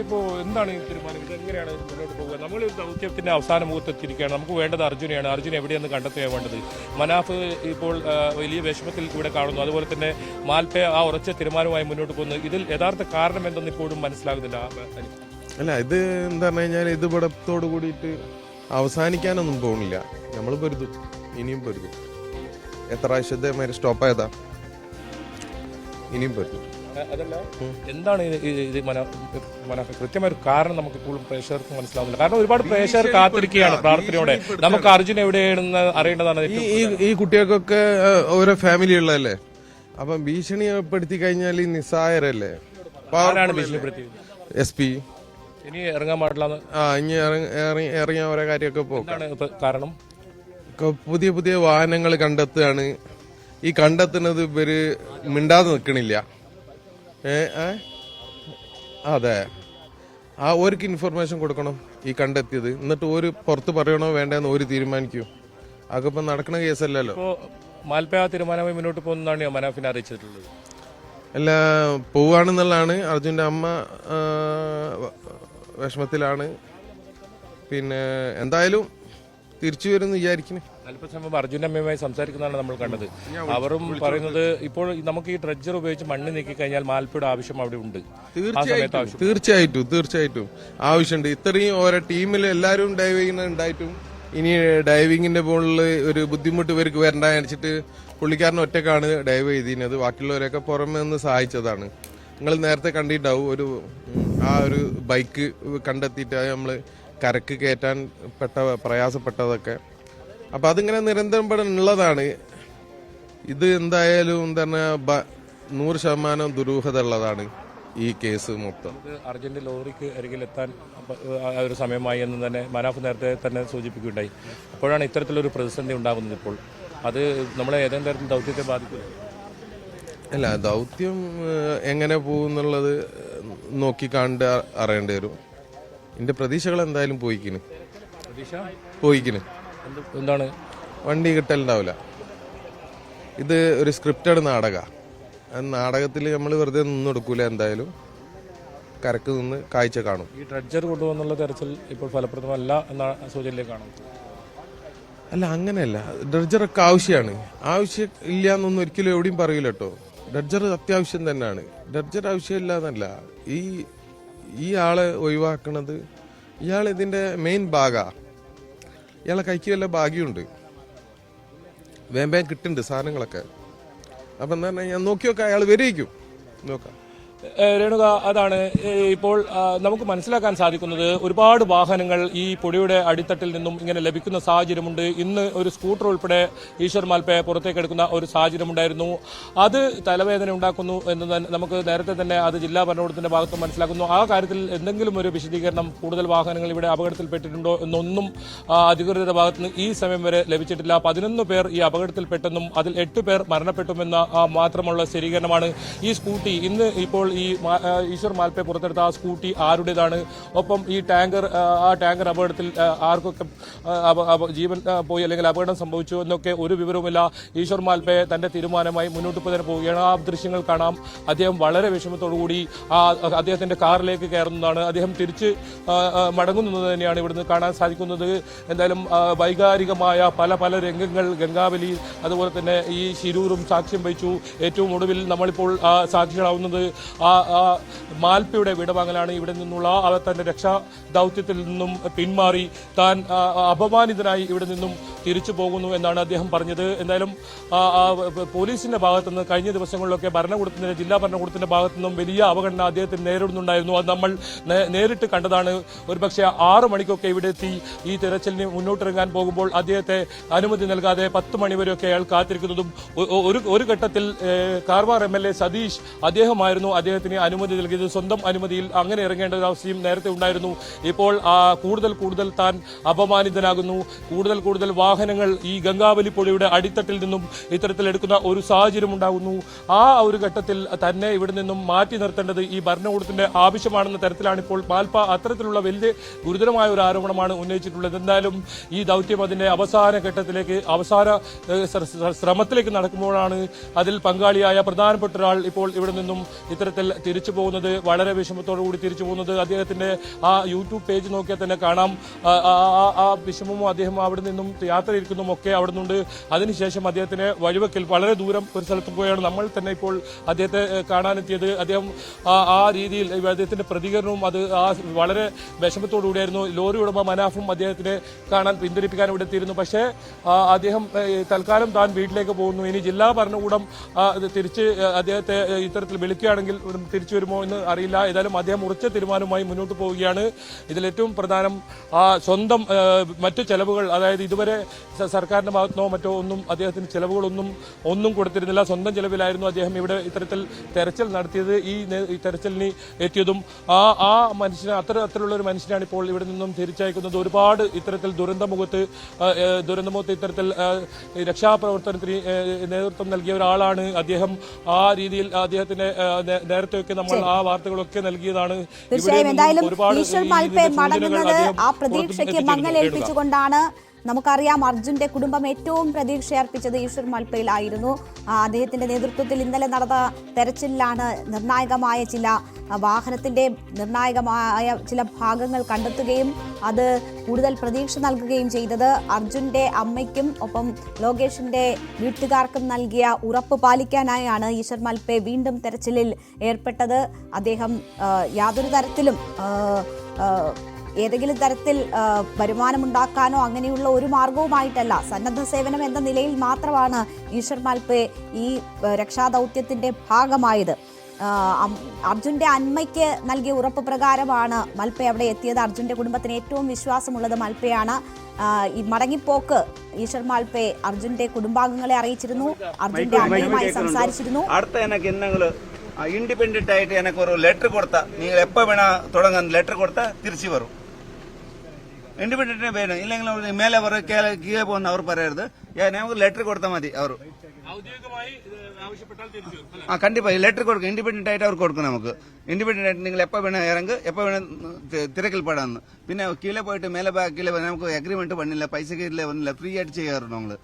ഇപ്പോൾ എന്താണ് ഈ തീരുമാനം? ഇത് എങ്ങനെയാണ് മുന്നോട്ട് പോകുക? നമ്മളൊരു ദൗത്യത്തിന്റെ അവസാന മുഖത്തെത്തിയിരിക്കുകയാണ്. നമുക്ക് വേണ്ടത് അർജുനെയാണ്. അർജുൻ എവിടെയെന്ന് കണ്ടെത്തുകയാണ് വേണ്ടത്. മനാഫ് ഇപ്പോൾ വലിയ വിഷമത്തിൽ ഇവിടെ കാണുന്നു. അതുപോലെ തന്നെ മാൽപ്പെ ആ ഉറച്ച തീരുമാനവുമായി മുന്നോട്ട് പോകുന്നു. ഇതിൽ യഥാർത്ഥ കാരണം എന്തെന്ന് ഇപ്പോഴും മനസ്സിലാകുന്നില്ല. അല്ല, ഇത് എന്താ പറഞ്ഞു കഴിഞ്ഞാൽ ഇത് ഇവിടത്തോട് കൂടിയിട്ട് അവസാനിക്കാനൊന്നും പോകുന്നില്ല. നമ്മൾ പൊരുതും, ഇനിയും പൊരുതും. എത്ര ആവശ്യത്തെ സ്റ്റോപ്പായതാ, ഇനിയും പൊരുതും. അതല്ല, എന്താണ് ഇത് മനാഫ് കൃത്യമായ ഒരു കാരണം നമുക്ക് ഇപ്പോഴും പ്രേക്ഷകർക്ക് മനസ്സിലാവുന്നില്ല. കാരണം ഒരുപാട് പ്രേക്ഷകർ കാത്തിരിക്കുകയാണ് പ്രാർത്ഥനയോടെ. നമുക്ക് അർജുൻ എവിടെയാണെന്ന് അറിയേണ്ടതാണ്. ഈ കുട്ടികൾക്കൊക്കെ ഓരോ ഫാമിലി ഉള്ളതല്ലേ, അപ്പം ഭീഷണിപ്പെടുത്തി കഴിഞ്ഞാൽ ഈ നിസ്സായരല്ലേ. ഭീഷണിപ്പെടുത്തി SP ഇനി ഇറങ്ങാൻ പാടില്ല. ഇനി ഇറങ്ങിയ ഓരോ കാര്യമൊക്കെ പോകും. കാരണം പുതിയ വാഹനങ്ങൾ കണ്ടെത്തുകയാണ്. ഈ കണ്ടെത്തുന്നത് ഇവര് മിണ്ടാതെ നിൽക്കണില്ല. അതെ, ഓർക്ക് ഇൻഫർമേഷൻ കൊടുക്കണം ഈ കണ്ടെത്തിയത്. എന്നിട്ട് ഒരു പുറത്ത് പറയണോ വേണ്ടെന്ന് ഒരു തീരുമാനിക്കൂ. അതൊക്കെ ഇപ്പം നടക്കുന്ന കേസല്ലല്ലോ. മാൽപ്പെ ആ തീരുമാനമായി മുന്നോട്ട് പോകുന്നതാണ് മനാഫിനെ അറിയിച്ചിട്ടുള്ളത്. അല്ല, പോവാണെന്നുള്ളതാണ്. അർജുന്റെ അമ്മ വിഷമത്തിലാണ്. പിന്നെ എന്തായാലും തിരിച്ചു വരുമെന്ന് വിചാരിക്കുന്നു. അല്പസമയം അർജുന്റെ അമ്മയുമായി സംസാരിക്കുന്നതാണ് നമ്മൾ കണ്ടത്. അവരും പറയുന്നത് ഇപ്പോൾ നമുക്ക് ഈ ഡ്രഡ്ജർ ഉപയോഗിച്ച് മണ്ണ് നീക്കി കഴിഞ്ഞാൽ മാൽപ്പയുടെ ആവശ്യം അവിടെ ഉണ്ട്. തീർച്ചയായിട്ടും ആവശ്യമുണ്ട്. ഇത്രയും ഓരോ ടീമിൽ എല്ലാവരും ഡൈവ് ചെയ്യുന്നുണ്ടായിട്ടും ഇനി ഡൈവിങ്ങിന്റെ മുകളിൽ ഒരു ബുദ്ധിമുട്ട് ഇവർക്ക് വരണ്ട വെച്ചിട്ട് പുള്ളിക്കാരൻ ഒറ്റക്കാണ് ഡൈവ് ചെയ്തിരുന്നത്. ബാക്കിയുള്ളവരൊക്കെ പുറമെ നിന്ന് സഹായിച്ചതാണ്. നിങ്ങൾ നേരത്തെ കണ്ടിട്ടുണ്ടാവും ഒരു ബൈക്ക് കണ്ടെത്തിയിട്ട് നമ്മള് കരക്ക് കയറ്റാൻ പ്രയാസപ്പെട്ടതൊക്കെ. അപ്പൊ അതിങ്ങനെ നിരന്തരം ഉള്ളതാണ്. ഇത് എന്തായാലും എന്താണ് 100% ദുരൂഹത ഉള്ളതാണ് ഈ കേസ് മൊത്തം. അർജന്റ് ലോറിക്ക് അരികിലെത്താൻ ഒരു സമയമായി എന്ന് തന്നെ മനാഫ് നേരത്തെ തന്നെ സൂചിപ്പിക്കുകയുണ്ടായി. അപ്പോഴാണ് ഇത്തരത്തിലൊരു പ്രതിസന്ധി ഉണ്ടാകുന്നത്. ഇപ്പോൾ അത് നമ്മളെ ഏതെങ്കിലും തരത്തിൽ ദൗത്യത്തെ ബാധിക്കും. അല്ല, ദൗത്യം എങ്ങനെ പോകുന്നുള്ളത് നോക്കി കണ്ട് അറിയേണ്ടി വരും. എന്റെ പ്രതീക്ഷകൾ എന്തായാലും പോയിക്കിന്. എന്താണ്? വണ്ടി കിട്ടലുണ്ടാവില്ല. ഇത് ഒരു സ്ക്രിപ്റ്റഡ് നാടക. നാടകത്തിൽ നമ്മൾ വെറുതെ നിന്നെടുക്കൂല. എന്തായാലും കരക്ക് നിന്ന് കാഴ്ച കാണും. ഈ ഡ്രഡ്ജർ കൊണ്ടുവന്നുള്ള തെരച്ചിൽ ഇപ്പോൾ ഫലപ്രദമല്ല എന്ന സൂചനയിലേക്കാണ്. അല്ല, അങ്ങനെയല്ല. ഡ്രഡ്ജറൊക്കെ ആവശ്യമാണ്. ആവശ്യം ഇല്ല എന്നൊന്നും ഒരിക്കലും എവിടെയും പറയൂല കേട്ടോ. ഡ്രഡ്ജർ അത്യാവശ്യം തന്നെയാണ്. ഡ്രഡ്ജർ ആവശ്യമില്ല എന്നല്ല. ഈ ആളെ ഒഴിവാക്കണത്, ഇയാൾ ഇതിന്റെ മെയിൻ ഭാഗ. ഇയാളെ കൈക്ക് വല്ല ഭാഗ്യമുണ്ട്. വേം കിട്ടുന്നുണ്ട് സാധനങ്ങളൊക്കെ. അപ്പൊ എന്താ പറഞ്ഞാൽ ഞാൻ നോക്കി നോക്കാം, അയാൾ വരേക്കും നോക്കാം. രേണുക, അതാണ് ഇപ്പോൾ നമുക്ക് മനസ്സിലാക്കാൻ സാധിക്കുന്നത്. ഒരുപാട് വാഹനങ്ങൾ ഈ പൊടിയുടെ അടിത്തട്ടിൽ നിന്നും ഇങ്ങനെ ലഭിക്കുന്ന സാഹചര്യമുണ്ട്. ഇന്ന് ഒരു സ്കൂട്ടർ ഉൾപ്പെടെ ഈശ്വർ മാൽപ്പെ പുറത്തേക്ക് എടുക്കുന്ന ഒരു സാഹചര്യമുണ്ടായിരുന്നു. അത് തലവേദന ഉണ്ടാക്കുന്നു എന്ന് നമുക്ക് നേരത്തെ തന്നെ അത് ജില്ലാ ഭരണകൂടത്തിന്റെ ഭാഗത്ത് മനസ്സിലാക്കുന്നു. ആ കാര്യത്തിൽ എന്തെങ്കിലും ഒരു വിശദീകരണം, കൂടുതൽ വാഹനങ്ങൾ ഇവിടെ അപകടത്തിൽപ്പെട്ടിട്ടുണ്ടോ എന്നൊന്നും അധികൃതരുടെ ഭാഗത്ത് നിന്ന് ഈ സമയം വരെ ലഭിച്ചിട്ടില്ല. 11 പേർ ഈ അപകടത്തിൽപ്പെട്ടെന്നും അതിൽ 8 പേർ മരണപ്പെട്ടുമെന്ന മാത്രമുള്ള സ്ഥിരീകരണമാണ്. ഈ സ്കൂട്ടി ഇന്ന് ഇപ്പോൾ ഈ ഈശ്വർ മാൽപ്പെ പുറത്തെടുത്ത ആ സ്കൂട്ടി ആരുടേതാണ്, ഒപ്പം ഈ ടാങ്കർ അപകടത്തിൽ ആർക്കൊക്കെ ജീവൻ പോയി അല്ലെങ്കിൽ അപകടം സംഭവിച്ചു എന്നൊക്കെ ഒരു വിവരവുമില്ല. ഈശ്വർ മാൽപ്പെ തന്റെ തീരുമാനമായി മുന്നോട്ട് തന്നെ പോവുകയാണ്. ആ ദൃശ്യങ്ങൾ കാണാം. അദ്ദേഹം വളരെ വിഷമത്തോടുകൂടി അദ്ദേഹത്തിന്റെ കാറിലേക്ക് കയറുന്നതാണ്. അദ്ദേഹം തിരിച്ച് മടങ്ങുന്നത് തന്നെയാണ് ഇവിടുന്ന് കാണാൻ സാധിക്കുന്നത്. എന്തായാലും വൈകാരികമായ പല രംഗങ്ങൾ ഗംഗാവലി, അതുപോലെ തന്നെ ഈ ശിരൂരും സാക്ഷ്യം വഹിച്ചു. ഏറ്റവും ഒടുവിൽ നമ്മളിപ്പോൾ സാക്ഷികളാവുന്നത് മാൽപ്പയുടെ വിടവാങ്ങലാണ്. ഇവിടെ നിന്നുള്ള തന്റെ രക്ഷാ ദൗത്യത്തിൽ നിന്നും പിന്മാറി താൻ അപമാനിതനായി ഇവിടെ നിന്നും തിരിച്ചു പോകുന്നു എന്നാണ് അദ്ദേഹം പറഞ്ഞത്. എന്തായാലും പോലീസിന്റെ ഭാഗത്തുനിന്ന് കഴിഞ്ഞ ദിവസങ്ങളിലൊക്കെ ജില്ലാ ഭരണകൂടത്തിന്റെ ഭാഗത്തുനിന്നും വലിയ അവഗണന അദ്ദേഹത്തിന് നേരിടുന്നുണ്ടായിരുന്നു. അത് നമ്മൾ നേരിട്ട് കണ്ടതാണ്. ഒരുപക്ഷെ 6 മണിക്കൊക്കെ ഇവിടെ എത്തി ഈ തിരച്ചിലിന് മുന്നോട്ടിറങ്ങാൻ പോകുമ്പോൾ അദ്ദേഹത്തെ അനുമതി നൽകാതെ 10 മണിവരെയൊക്കെ അയാൾ കാത്തിരിക്കുന്നതും ഒരു ഘട്ടത്തിൽ കാർവാർ MLA സതീഷ് അദ്ദേഹമായിരുന്നു അദ്ദേഹത്തിന് അനുമതി നൽകിയത്. സ്വന്തം അനുമതിയിൽ അങ്ങനെ ഇറങ്ങേണ്ട ഒരു അവസ്ഥയും നേരത്തെ ഉണ്ടായിരുന്നു. ഇപ്പോൾ കൂടുതൽ താൻ അപമാനിതനാകുന്നു. കൂടുതൽ വാഹനങ്ങൾ ഈ ഗംഗാവലി പുഴയുടെ അടിത്തട്ടിൽ നിന്നും ഇത്തരത്തിൽ എടുക്കുന്ന ഒരു സാഹചര്യം ഉണ്ടാകുന്നു. ആ ഒരു ഘട്ടത്തിൽ തന്നെ ഇവിടെ നിന്നും മാറ്റി നിർത്തേണ്ടത് ഈ ഭരണകൂടത്തിന്റെ ആവശ്യമാണെന്ന തരത്തിലാണ് ഇപ്പോൾ മാൽപ്പ അത്തരത്തിലുള്ള വലിയ ഗുരുതരമായ ഒരു ആരോപണമാണ് ഉന്നയിച്ചിട്ടുള്ളത്. എന്തായാലും ഈ ദൗത്യം അതിന്റെ അവസാന ഘട്ടത്തിലേക്ക്, അവസാന ശ്രമത്തിലേക്ക് നടക്കുമ്പോഴാണ് അതിൽ പങ്കാളിയായ പ്രധാനപ്പെട്ട ഒരാൾ ഇപ്പോൾ ഇവിടെ നിന്നും ഇത്തരത്തിൽ തിരിച്ചു പോകുന്നത്, വളരെ വിഷമത്തോടുകൂടി തിരിച്ചു പോകുന്നത്. അദ്ദേഹത്തിന്റെ ആ യൂട്യൂബ് പേജ് നോക്കിയാൽ തന്നെ കാണാം. ആ വിഷമവും അദ്ദേഹം അവിടെ നിന്നും യാത്രയിരിക്കുന്നതും ഒക്കെ അവിടെ നിന്നുണ്ട്. അതിനുശേഷം അദ്ദേഹത്തിന് വഴിവെക്കൽ വളരെ ദൂരം ഒരു സ്ഥലത്ത് പോയാണ് നമ്മൾ തന്നെ ഇപ്പോൾ അദ്ദേഹത്തെ കാണാനെത്തിയത്. അദ്ദേഹം ആ രീതിയിൽ അദ്ദേഹത്തിന്റെ പ്രതികരണവും അത് വളരെ വിഷമത്തോടുകൂടിയായിരുന്നു. ലോറി ഉടമ മനാഫും അദ്ദേഹത്തിനെ കാണാൻ പിന്തിരിപ്പിക്കാൻ ഇവിടെ എത്തിയിരുന്നു. പക്ഷേ അദ്ദേഹം തൽക്കാലം താൻ വീട്ടിലേക്ക് പോകുന്നു. ഇനി ജില്ലാ ഭരണകൂടം തിരിച്ച് അദ്ദേഹത്തെ ഇത്തരത്തിൽ വിളിക്കുകയാണെങ്കിൽ തിരിച്ചു വരുമോ എന്ന് അറിയില്ല. ഏതായാലും അദ്ദേഹം ഉറച്ച തീരുമാനവുമായി മുന്നോട്ട് പോവുകയാണ്. ഇതിലേറ്റവും പ്രധാനം സ്വന്തം മറ്റു ചെലവുകൾ, അതായത് ഇതുവരെ സർക്കാരിന്റെ ഭാഗത്തുനിന്നോ മറ്റോ ഒന്നും അദ്ദേഹത്തിന് ചെലവുകളൊന്നും കൊടുത്തിരുന്നില്ല. സ്വന്തം ചെലവിലായിരുന്നു അദ്ദേഹം ഇവിടെ ഇത്തരത്തിൽ തെരച്ചിൽ നടത്തിയത്. ഈ തെരച്ചിലിന് എത്തിയതും ആ മനുഷ്യനെ അത്തരത്തിലുള്ള ഒരു മനുഷ്യനാണ് ഇപ്പോൾ ഇവിടെ നിന്നും തിരിച്ചയക്കുന്നത്. ഒരുപാട് ഇത്തരത്തിൽ ദുരന്തമുഖത്ത് ഇത്തരത്തിൽ രക്ഷാപ്രവർത്തനത്തിന് നേതൃത്വം നൽകിയ ഒരാളാണ് അദ്ദേഹം. ആ രീതിയിൽ അദ്ദേഹത്തിന് നേരത്തെയൊക്കെ നമ്മൾ ആ വാർത്തകളൊക്കെ നൽകിയതാണ്. തീർച്ചയായും എന്തായാലും ഈശ്വർ മാൽപ്പെ മടങ്ങുന്നത് ആ പ്രതീക്ഷയ്ക്ക് മങ്ങലേൽപ്പിച്ചുകൊണ്ടാണ്. നമുക്കറിയാം, അർജുന്റെ കുടുംബം ഏറ്റവും പ്രതീക്ഷ അർപ്പിച്ചത് ഈശ്വർ മാൽപ്പയിലായിരുന്നു. അദ്ദേഹത്തിന്റെ നേതൃത്വത്തിൽ ഇന്നലെ നടന്ന തെരച്ചിലിലാണ് നിർണായകമായ വാഹനത്തിന്റെ നിർണായകമായ ചില ഭാഗങ്ങൾ കണ്ടെത്തുകയും അത് കൂടുതൽ പ്രതീക്ഷ നൽകുകയും ചെയ്തത്. അർജുന്റെ അമ്മയ്ക്കും ഒപ്പം ലോകേഷിന്റെ വീട്ടുകാർക്കും നൽകിയ ഉറപ്പ് പാലിക്കാനായാണ് ഈശ്വർ മാൽപ്പെ വീണ്ടും തെരച്ചിലിൽ ഏർപ്പെട്ടത്. അദ്ദേഹം യാതൊരു തരത്തിലും ഏതെങ്കിലും തരത്തിൽ വരുമാനമുണ്ടാക്കാനോ അങ്ങനെയുള്ള ഒരു മാർഗവുമായിട്ടല്ല, സന്നദ്ധ സേവനം എന്ന നിലയിൽ മാത്രമാണ് ഈശ്വർ മാൽപ്പെ ഈ രക്ഷാദൗത്യത്തിന്റെ ഭാഗമായത്. അർജുന്റെ അമ്മയ്ക്ക് നൽകിയ ഉറപ്പ് പ്രകാരമാണ് മാൽപ്പെ അവിടെ എത്തിയത്. അർജുന്റെ കുടുംബത്തിന് ഏറ്റവും വിശ്വാസമുള്ളത് മാൽപ്പയാണ്. ഈ മടങ്ങിപ്പോക്ക് ഈശ്വർ മാൽപ്പെ അർജുന്റെ കുടുംബാംഗങ്ങളെ അറിയിച്ചിരുന്നു, അർജുന്റെ അമ്മയുമായി സംസാരിച്ചിരുന്നു. ഇൻഡിപെൻഡന്റ് ആയിട്ട് എനിക്ക് ഒരു ലെറ്റർ കൊടുത്താ, നിങ്ങൾ എപ്പോ വേണ തുടങ്ങാൻ ലെറ്റർ കൊടുത്താ തിരിച്ചു വരും. ഇൻഡിപെൻഡന്റ് വേണം, ഇല്ലെങ്കിൽ മേലെ കീഴെ പോകുന്ന അവർ പറയരുത്. നമുക്ക് ലെറ്റർ കൊടുത്താൽ മതി. അവർ കണ്ടിപ്പാ ലെറ്റർ കൊടുക്കും. ഇൻഡിപെൻഡന്റ് ആയിട്ട് അവർ കൊടുക്കും. നമുക്ക് ഇൻഡിപെൻഡന്റ് ആയിട്ട് നിങ്ങൾ എപ്പോ വേണം ഇറങ്ങ്, എപ്പോ വേണം തിരക്കിൽപ്പെടാന്ന്. പിന്നെ കീഴെ പോയിട്ട് മേലെ കീഴെ നമുക്ക് അഗ്രിമെന്റ് പണില്ല, പൈസ ഒന്നുമില്ല, ഫ്രീ ആയിട്ട് ചെയ്യാറുണ്ട് നമ്മള്.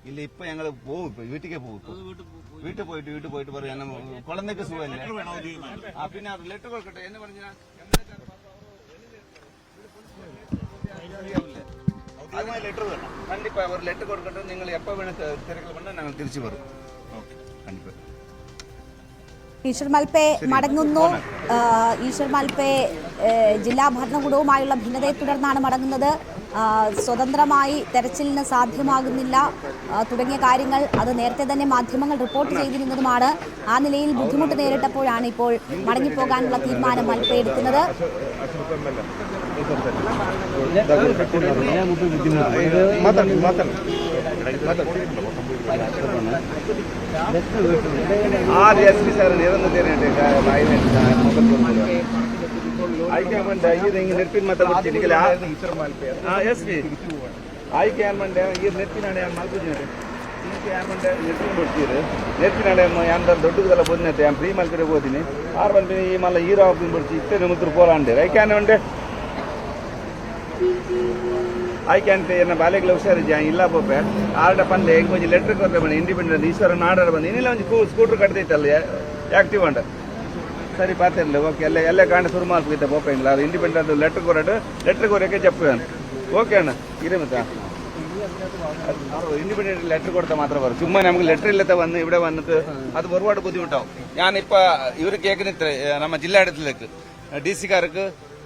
ഇല്ല, ഇപ്പൊ ഞങ്ങള് പോകും, ഇപ്പൊ വീട്ടിലേക്ക് പോകും. വീട്ടിൽ പോയിട്ട് പറയാം കുളന്നേക്ക് സുഖമല്ലേ. പിന്നെ ലെറ്റർ കൊടുക്കട്ടെ എന്ന് പറഞ്ഞാൽ ലെറ്റർ വേണം. കണ്ടിപ്പാ ഒരു ലെറ്റർ കൊടുക്കട്ടെ. നിങ്ങൾ എപ്പോ വേണം തിരക്കിൽ വേണം, ഞങ്ങൾ തിരിച്ചു വരും. കണ്ടിപ്പാ ഈശ്വർ മാൽപ്പെ മടങ്ങുന്നു. ഈശ്വർ മാൽപ്പെ ജില്ലാ ഭരണകൂടവുമായുള്ള ഭിന്നതയെ തുടർന്നാണ് മടങ്ങുന്നത്. സ്വതന്ത്രമായി തെരച്ചിലിന് സാധ്യമാകുന്നില്ല തുടങ്ങിയ കാര്യങ്ങൾ അത് നേരത്തെ തന്നെ മാധ്യമങ്ങൾ റിപ്പോർട്ട് ചെയ്തിരുന്നതുമാണ്. ആ നിലയിൽ ബുദ്ധിമുട്ട് നേരിട്ടപ്പോഴാണ് ഇപ്പോൾ മടങ്ങിപ്പോകാനുള്ള തീരുമാനം മൽപ്പ എടുക്കുന്നത്. దొడ్డుదల పొందినట్టు ఫ్రీ మల్పే పోతుంది 6 మంది మళ్ళీ హీరో పడిచి ఇస్తే ముగ్గురు పోలాండి ఐక్యాన్ ఉండే ಆಯ್ಕೆ ಏನ ಬಾಲೆಗಳ ಹುಷಾರು ಇಲ್ಲ ಪೋಪೆ ಆರ್ಡ ಪಂದೆ ಕೊಂಚ ಲೆಟರ್ ಕೊಟ್ಟೆ ಬಂದು ಇಂಡಿಪೆಂಡೆಂಟ್ ಈಶ್ವರ ನಾಡಾರ ಬಂದು ಇನ್ನಿಲ್ಲ ಒಂದು ಸ್ಕೂಟರ್ ಕಟ್ತೈತಲ್ಲ ಆಕ್ಟಿವ್ ಅಂಡ ಸರಿ ಪಾತಿರಲಿಲ್ಲ ಓಕೆ ಎಲ್ಲ ಕಾಂಡ ಶುರು ಮಾಡ್ತಿದ್ದೆ ಪೋಪೆ ಇಲ್ಲ ಅದು ಇಂಡಿಪೆಂಡೆಂಟ್ ಲೆಟರ್ ಕೊರಕ್ಕೆ చెప్పాను ఓకే అన్న ఇదే మత ಇಂಡಿಪೆಂಡೆಂಟ್ ಲೆಟರ್ ಕೊಡ್ತಾ ಮಾತ್ರ ಬರು ಸುಮ್ಮನೆ ನಮ್ಗೆ ಲೆಟರ್ ಇಲ್ಲದ വന്ന് ഇവിടെ വന്നിട്ട് അത് ഒരുപാട് ബുദ്ധിമുട്ടാവും. ഞാനിപ്പോ ഇവർ കേൾക്കുന്നിത്ര നമ്മ ജില്ലാടത്തിലേക്ക് DC-കാർക്ക്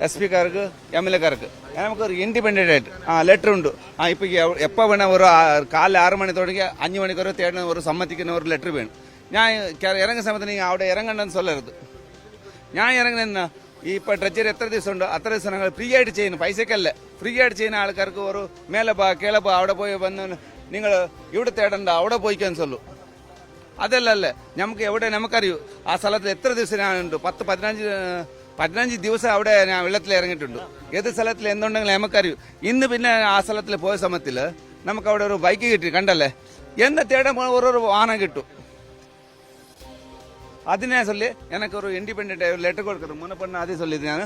SP-കാർക്ക് MLA-കാർക്ക് നമുക്കൊരു ഇൻഡിപെൻഡന്റ് ആയിട്ട് ലെറ്റർ ഉണ്ട്. ഇപ്പൊ എപ്പോ വേണേ ഒരു കാല 6 മണി തുടങ്ങി 5 മണിക്കൂർ തേടുന്ന ഒരു സമ്മതിക്കുന്ന ഒരു ലെറ്റർ വേണം. ഞാൻ ഇറങ്ങുന്ന സമയത്ത് നിങ്ങൾ അവിടെ ഇറങ്ങണ്ടെന്ന് சொல்லരുത്. ഞാൻ ഇറങ്ങുന്ന ഇപ്പൊ ട്രെജറി എത്ര ദിവസം ഉണ്ട് അത്ര ദിവസം ഞങ്ങൾ ഫ്രീ ആയിട്ട് ചെയ്യുന്നു, പൈസക്കല്ല ഫ്രീ ആയിട്ട് ചെയ്യുന്ന ആൾക്കാർക്ക് ഒരു മേലപ്പാ കേളപ്പാ അവിടെ പോയി വന്ന് നിങ്ങൾ ഇവിടെ തേടണ്ട അവിടെ പോയിക്കാന്ന് ചൊല്ലു. അതല്ലല്ലേ നമുക്ക് എവിടെ നമുക്കറിയൂ ആ സ്ഥലത്ത് എത്ര ദിവസം ഞാനുണ്ട് 10-15 ദിവസം അവിടെ ഞാൻ വെള്ളത്തിൽ ഇറങ്ങിയിട്ടുണ്ട്. ഏത് സ്ഥലത്തിൽ എന്തുണ്ടെങ്കിലും നമുക്കറിയൂ. ഇന്ന് പിന്നെ ആ സ്ഥലത്തിൽ പോയ സമയത്തിൽ നമുക്ക് അവിടെ ഒരു ബൈക്ക് കിട്ടി കണ്ടല്ലേ എന്താ തേടാൻ ഓരോരോ വാഹനം കിട്ടും. അതിനെ ചൊല്ലി എനിക്ക് ഒരു ഇൻഡിപെൻഡന്റ് ലെറ്റർ കൊടുക്കുന്നത് മുന്നപ്പണ്ണ ആദ്യം ചൊല്ലിയത് ഞാൻ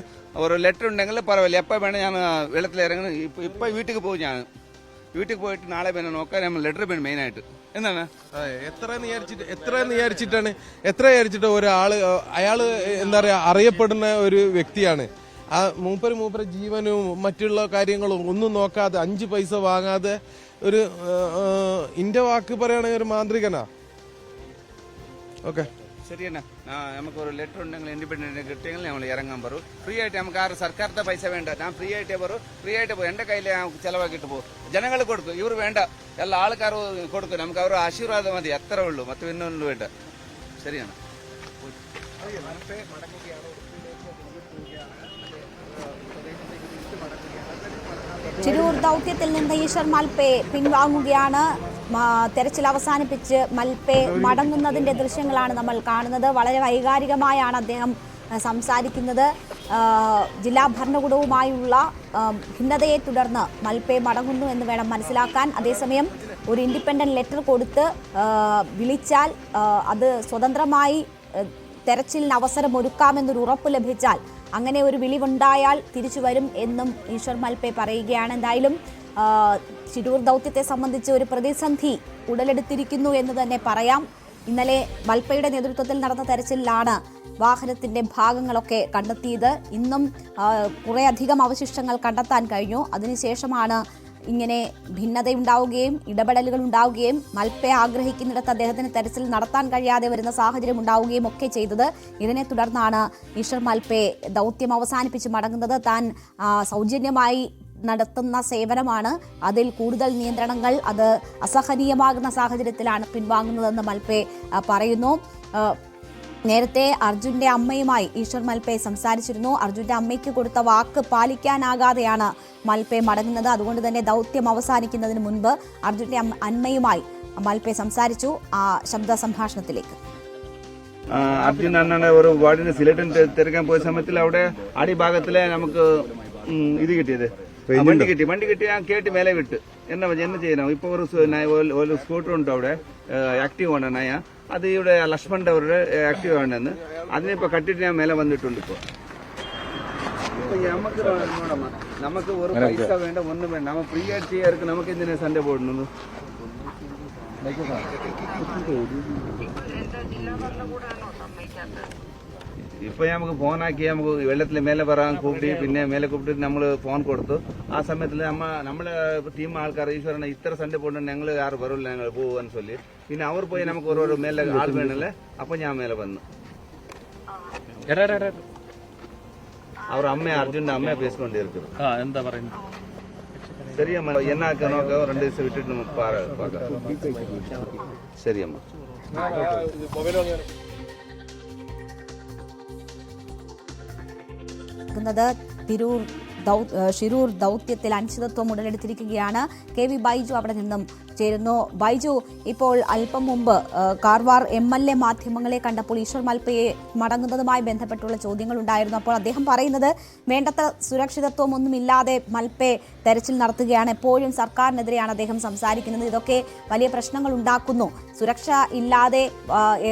ഒരു ലെറ്റർ ഉണ്ടെങ്കിൽ പറവില്ല എപ്പോൾ വേണം ഞാൻ വെള്ളത്തിൽ ഇറങ്ങണം. ഇപ്പൊ വീട്ടിൽ പോകും. ഞാൻ വീട്ടിൽ പോയിട്ട് നാളെ പിന്നെ നോക്കാൻ നമ്മൾ ലെറ്റർ വേണം മെയിനായിട്ട്. എന്താണ് എത്ര വിചാരിച്ചിട്ട് ഒരാള് അയാള് എന്താ പറയാ അറിയപ്പെടുന്ന ഒരു വ്യക്തിയാണ്. ആ മൂപ്പര് ജീവനും മറ്റുള്ള കാര്യങ്ങളും ഒന്നും നോക്കാതെ 5 പൈസ വാങ്ങാതെ ഒരു ഇന്റെ വാക്ക് പറയുകയാണെങ്കിൽ ഒരു മാന്ത്രികനാ. ഓക്കെ ശരി തന്നെ നമുക്കൊരു ലെറ്റർ ഉണ്ടെങ്കിൽ ഇൻഡിപെൻഡന്റ് കിട്ടിയെങ്കിൽ നമ്മൾ ഇറങ്ങാൻ പറയും. ഫ്രീ ആയിട്ട് നമുക്ക് ആരും സർക്കാരത്തെ പൈസ വേണ്ട. ഞാൻ ഫ്രീ ആയിട്ടേ പറയും. ഫ്രീ ആയിട്ട് പോകും. എന്റെ കയ്യിൽ ചെലവാക്കിയിട്ട് പോകും. ജനങ്ങൾ കൊടുക്കും. ഇവർ വേണ്ട എല്ലാ ആൾക്കാരും കൊടുക്കും. നമുക്ക് അവർ ആശീർവാദം മതി അത്രേ ഉള്ളൂ. മറ്റു പിന്നൊന്നും വേണ്ട. ശരിയാണ്. ചിരൂർ ദൗത്യത്തിൽ നിന്ന് ഈശ്വർ മൽപ്പെ പിൻവാങ്ങുകയാണ്. തെരച്ചിൽ അവസാനിപ്പിച്ച് മൽപ്പെ മടങ്ങുന്നതിന്റെ ദൃശ്യങ്ങളാണ് നമ്മൾ കാണുന്നത്. വളരെ വൈകാരികമായാണ് അദ്ദേഹം സംസാരിക്കുന്നത്. ജില്ലാ ഭരണകൂടവുമായുള്ള ഭിന്നതയെ തുടർന്ന് മൽപ്പെ മടങ്ങുന്നു എന്ന് വേണം മനസ്സിലാക്കാൻ. അതേസമയം ഒരു ഇൻഡിപെൻഡന്റ് ലെറ്റർ കൊടുത്ത് വിളിച്ചാൽ അത് സ്വതന്ത്രമായി തെരച്ചിലിന് അവസരം ഒരുക്കാമെന്നൊരു ഉറപ്പ് ലഭിച്ചാൽ അങ്ങനെ ഒരു വിളിവുണ്ടായാൽ തിരിച്ചു വരും എന്നും ഈശ്വർ മൽപ്പെ പറയുകയാണ്. എന്തായാലും ചിരൂർ ദൗത്യത്തെ സംബന്ധിച്ച് ഒരു പ്രതിസന്ധി ഉടലെടുത്തിരിക്കുന്നു എന്ന് തന്നെ പറയാം. ഇന്നലെ മൽപ്പയുടെ നേതൃത്വത്തിൽ നടന്ന തെരച്ചിലിലാണ് വാഹനത്തിന്റെ ഭാഗങ്ങളൊക്കെ കണ്ടെത്തിയത്. ഇന്നും കുറേയധികം അവശിഷ്ടങ്ങൾ കണ്ടെത്താൻ കഴിഞ്ഞു. അതിനുശേഷമാണ് ഇങ്ങനെ ഭിന്നതയുണ്ടാവുകയും ഇടപെടലുകൾ ഉണ്ടാവുകയും മൽപ്പെ ആഗ്രഹിക്കുന്നിടത്ത് അദ്ദേഹത്തിന് തെരച്ചിൽ നടത്താൻ കഴിയാതെ വരുന്ന സാഹചര്യം ഉണ്ടാവുകയും ഒക്കെ ചെയ്തത്. ഇതിനെ തുടർന്നാണ് ഈശ്വർ മൽപ്പെ ദൗത്യം അവസാനിപ്പിച്ച് മടങ്ങുന്നത്. താൻ സൗജന്യമായി നടത്തുന്ന സേവനമാണ്, അതിൽ കൂടുതൽ നിയന്ത്രണങ്ങൾ അത് അസഹനീയമാകുന്ന സാഹചര്യത്തിലാണ് പിൻവാങ്ങുന്നതെന്ന് മൽപ്പെ പറയുന്നു. നേരത്തെ അർജുന്റെ അമ്മയുമായി ഈശ്വർ മൽപ്പെ സംസാരിച്ചിരുന്നു. അർജുന്റെ അമ്മയ്ക്ക് കൊടുത്ത വാക്ക് പാലിക്കാനാകാതെയാണ് മൽപ്പെ മടങ്ങുന്നത്. അതുകൊണ്ട് തന്നെ ദൗത്യം അവസാനിക്കുന്നതിന് മുൻപ് അർജുന്റെ അമ്മയുമായി മൽപ്പെ സംസാരിച്ചു. ആ ശബ്ദ സംഭാഷണത്തിലേക്ക്. അർജുൻ അണ്ണന്റെ ഒരു വാർഡിന് സിലിണ്ടർ തിരക്കാൻ പോയ സമയത്തിൽ അവിടെ അടിഭാഗത്തിലെ നമുക്ക് ഇത് കിട്ടിയത് വണ്ടി കിട്ടി ഞാൻ കേട്ട് മേലെ വിട്ട് എന്നാ ചെയ്യണം. ഇപ്പൊ ഒരു സ്കൂട്ടർ ഉണ്ട് അവിടെ ആക്റ്റീവ് ആണ് നയ അത് ഇവിടെ ലക്ഷ്മണന്റെ അവരുടെ ആക്റ്റീവ് ആണെന്ന് അതിനിപ്പോ കട്ടിട്ട് ഞാൻ മേലെ വന്നിട്ടുണ്ട്. ഇപ്പൊ നമുക്ക് ഒരു പൈസ വേണ്ട ഒന്നും വേണ്ട. നമ്മ ഫ്രീ ആയിട്ട് ചെയ്യാർക്ക് നമുക്ക് എന്തിനാ സൺഡേ പോടുന്നു. ഇപ്പൊ നമുക്ക് ഫോണാക്കി നമുക്ക് വെള്ളത്തിൽ മേലെ പറയാൻ കൂപ്പിട്ട് പിന്നെ മേലെ കൂപ്പിട്ട് നമ്മൾ ഫോൺ കൊടുത്തു. ആ സമയത്തിൽ നമ്മളെ ടീം ആൾക്കാർ ഈശ്വരനെ ഇത്ര സൺഡേ പോകണ്ട ഞങ്ങൾ ആറ് വരില്ല ഞങ്ങൾ പോവാന്ന് ചൊല്ലി പിന്നെ അവർ പോയി നമുക്ക് ഓരോരോ മേലെ ആൾ വേണല്ലേ. അപ്പൊ ഞാൻ മേലെ വന്നു. അവർ അമ്മ അർജുന്റെ അമ്മയെ പേസിക്കൊണ്ടിരിക്കുന്നു. എന്താ പറയുന്നത് சரியம்மா என்ன நோக்க 2 ദിവസം விட்டுட்டு நம்ம பார்க்கலாம். சரியம்மா. ഷിരൂർ ദൗത്യത്തിൽ അനിശ്ചിതത്വം ഉടലെടുത്തിരിക്കുകയാണ്. KV ബൈജു അവിടെ നിന്നും ചേരുന്നു. ബൈജു, ഇപ്പോൾ അല്പം മുമ്പ് കാർവാർ MLA മാധ്യമങ്ങളെ കണ്ടപ്പോൾ ഈശ്വർ മൽപ്പയെ മടങ്ങുന്നതുമായി ബന്ധപ്പെട്ടുള്ള ചോദ്യങ്ങൾ ഉണ്ടായിരുന്നു. അപ്പോൾ അദ്ദേഹം പറയുന്നത് വേണ്ടത്ര സുരക്ഷിതത്വം ഒന്നുമില്ലാതെ മൽപ്പെ തെരച്ചിൽ നടത്തുകയാണ്, എപ്പോഴും സർക്കാരിനെതിരെയാണ് അദ്ദേഹം സംസാരിക്കുന്നത്, ഇതൊക്കെ വലിയ പ്രശ്നങ്ങൾ ഉണ്ടാക്കുന്നു, സുരക്ഷ ഇല്ലാതെ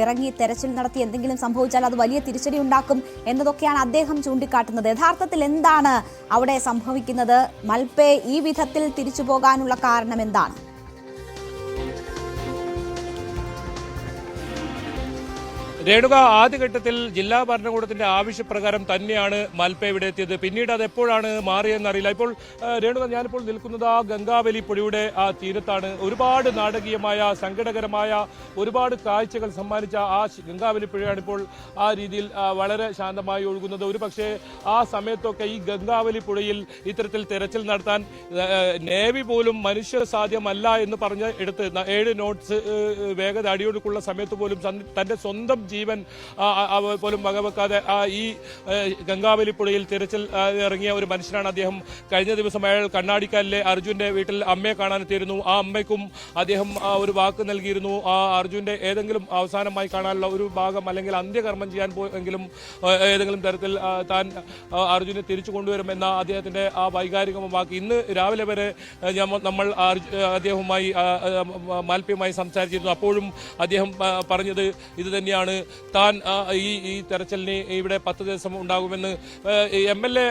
ഇറങ്ങി തെരച്ചിൽ നടത്തി എന്തെങ്കിലും സംഭവിച്ചാൽ അത് വലിയ തിരിച്ചടി ഉണ്ടാക്കും എന്നതൊക്കെയാണ് അദ്ദേഹം ചൂണ്ടിക്കാട്ടുന്നത്. യഥാർത്ഥത്തിൽ എന്താണ് അവിടെ സംഭവിക്കുന്നത്? മൽപ്പെ ഈ വിധത്തിൽ തിരിച്ചു പോകാനുള്ള കാരണം എന്താണ്? രേണുക, ആദ്യഘട്ടത്തിൽ ജില്ലാ ഭരണകൂടത്തിന്റെ ആവശ്യപ്രകാരം തന്നെയാണ് മൽപ്പെ ഇവിടെ എത്തിയത്. പിന്നീട് അത് എപ്പോഴാണ് മാറിയെന്നറിയില്ല. ഇപ്പോൾ രേണുക, ഞാനിപ്പോൾ നിൽക്കുന്നത് ആ ഗംഗാവലി പുഴയുടെ ആ തീരത്താണ്. ഒരുപാട് നാടകീയമായ സങ്കടകരമായ ഒരുപാട് കാഴ്ചകൾ സമ്മാനിച്ച ആ ഗംഗാവലി പുഴയാണ് ഇപ്പോൾ ആ രീതിയിൽ വളരെ ശാന്തമായി ഒഴുകുന്നത്. ഒരു പക്ഷേ ആ സമയത്തൊക്കെ ഈ ഗംഗാവലി പുഴയിൽ ഇത്തരത്തിൽ തെരച്ചിൽ നടത്താൻ നേവി പോലും മനുഷ്യ സാധ്യമല്ല എന്ന് പറഞ്ഞ് എടുത്ത് 7 നോട്ട്സ് വേഗത അടിയൊഴുക്കുള്ള സമയത്ത് പോലും തന്റെ സ്വന്തം ജീവൻ പോലും വകവെക്കാതെ ഈ ഗംഗാവലി പുഴയിൽ തിരച്ചിൽ ഇറങ്ങിയ ഒരു മനുഷ്യനാണ് അദ്ദേഹം. കഴിഞ്ഞ ദിവസം അയാൾ കണ്ണാടിക്കാലിലെ അർജുന്റെ വീട്ടിൽ അമ്മയെ കാണാനെത്തിയിരുന്നു. ആ അമ്മയ്ക്കും അദ്ദേഹം ഒരു വാക്ക് നൽകിയിരുന്നു, ആ അർജുന്റെ ഏതെങ്കിലും അവസാനമായി കാണാനുള്ള ഒരു ഭാഗം അല്ലെങ്കിൽ അന്ത്യകർമ്മം ചെയ്യാൻ പോയെങ്കിലും ഏതെങ്കിലും തരത്തിൽ താൻ അർജുനെ തിരിച്ചു കൊണ്ടുവരുമെന്ന അദ്ദേഹത്തിന്റെ ആ വൈകാരിക വാക്ക്. ഇന്ന് രാവിലെ വരെ നമ്മൾ അദ്ദേഹവുമായി മൽപ്പയുമായി സംസാരിച്ചിരുന്നു. അപ്പോഴും അദ്ദേഹം പറഞ്ഞത് ഇത് തന്നെയാണ്, താൻ ഈ തെരച്ചിലിന് ഇവിടെ 10 ദിവസം ഉണ്ടാകുമെന്ന്. MLA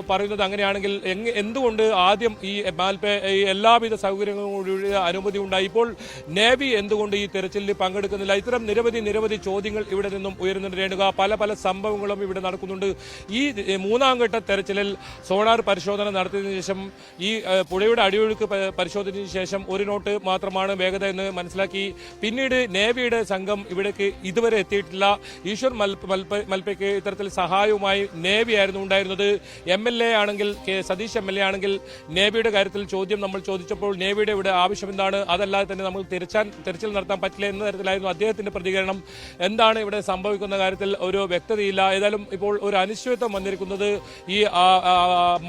പറയുന്നത് അങ്ങനെയാണെങ്കിൽ എന്തുകൊണ്ട് ആദ്യം ഈ മാൽപ്പെ എല്ലാവിധ സൗകര്യങ്ങളോട് അനുമതി ഉണ്ടായി? ഇപ്പോൾ നേവി എന്തുകൊണ്ട് ഈ തെരച്ചിലിൽ പങ്കെടുക്കുന്നില്ല? ഇത്തരം നിരവധി ചോദ്യങ്ങൾ ഇവിടെ നിന്നും ഉയരുന്നുണ്ട് രേണുക. പല സംഭവങ്ങളും ഇവിടെ നടക്കുന്നുണ്ട്. ഈ 3ാം ഘട്ട തെരച്ചിലിൽ സോണാർ പരിശോധന നടത്തിയതിനു ശേഷം ഈ പുഴയുടെ അടിയൊഴുക്ക് പരിശോധനയ്ക്ക് ശേഷം 1 നോട്ട് മാത്രമാണ് വേഗത എന്ന് മനസ്സിലാക്കി. പിന്നീട് നേവിയുടെ സംഘം ഇവിടേക്ക് ഇതുവരെ എത്തിയിട്ടില്ല. ഈശ്വർ മൽപ്പയ്ക്ക് ഇത്തരത്തിൽ സഹായവുമായി നേവി ആയിരുന്നു ഉണ്ടായിരുന്നത്. MLA ആണെങ്കിൽ സതീഷ് MLA ആണെങ്കിൽ നേവിയുടെ കാര്യത്തിൽ ചോദ്യം നമ്മൾ ചോദിച്ചപ്പോൾ നേവിയുടെ ഇവിടെ ആവശ്യം എന്താണ്, അതല്ലാതെ തന്നെ നമ്മൾ തെരച്ചിൽ നടത്താൻ പറ്റില്ല എന്ന തരത്തിലായിരുന്നു അദ്ദേഹത്തിന്റെ പ്രതികരണം. എന്താണ് ഇവിടെ സംഭവിക്കുന്ന കാര്യത്തിൽ ഒരു വ്യക്തതയില്ല. ഏതായാലും ഇപ്പോൾ ഒരു അനിശ്ചിതത്വം വന്നിരിക്കുന്നത് ഈ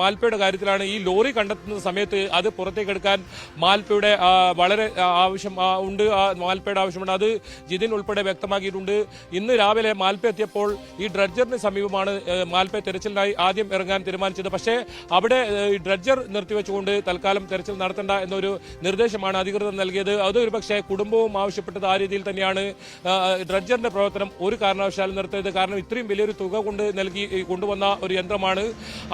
മാൽപ്പയുടെ കാര്യത്തിലാണ്. ഈ ലോറി കണ്ടെത്തുന്ന സമയത്ത് അത് പുറത്തേക്കെടുക്കാൻ മാൽപ്പയുടെ വളരെ ആവശ്യം ഉണ്ട്, മാൽപ്പയുടെ ആവശ്യമുണ്ട്. അത് ജിതിൻ ഉൾപ്പെടെ വ്യക്തമാക്കിയിട്ടുണ്ട്. ഇന്ന് രാവിലെ മാൽപ്പെ എത്തിയപ്പോൾ ഈ ഡ്രഡ്ജറിന് സമീപമാണ് മാൽപ്പെ തെരച്ചിലിനായി ആദ്യം ഇറങ്ങാൻ തീരുമാനിച്ചത്. പക്ഷേ അവിടെ ഈ ഡ്രഡ്ജർ നിർത്തിവെച്ചുകൊണ്ട് തൽക്കാലം തെരച്ചിൽ നടത്തേണ്ട എന്നൊരു നിർദ്ദേശമാണ് അധികൃതർ നൽകിയത്. അത് ഒരു പക്ഷേ കുടുംബവും ആവശ്യപ്പെട്ടത് ആ രീതിയിൽ തന്നെയാണ്. ഡ്രഡ്ജറിന്റെ പ്രവർത്തനം ഒരു കാരണവശാലും നിർത്തരുത്, കാരണം ഇത്രയും വലിയൊരു തുക കൊണ്ടുവന്ന ഒരു യന്ത്രമാണ്.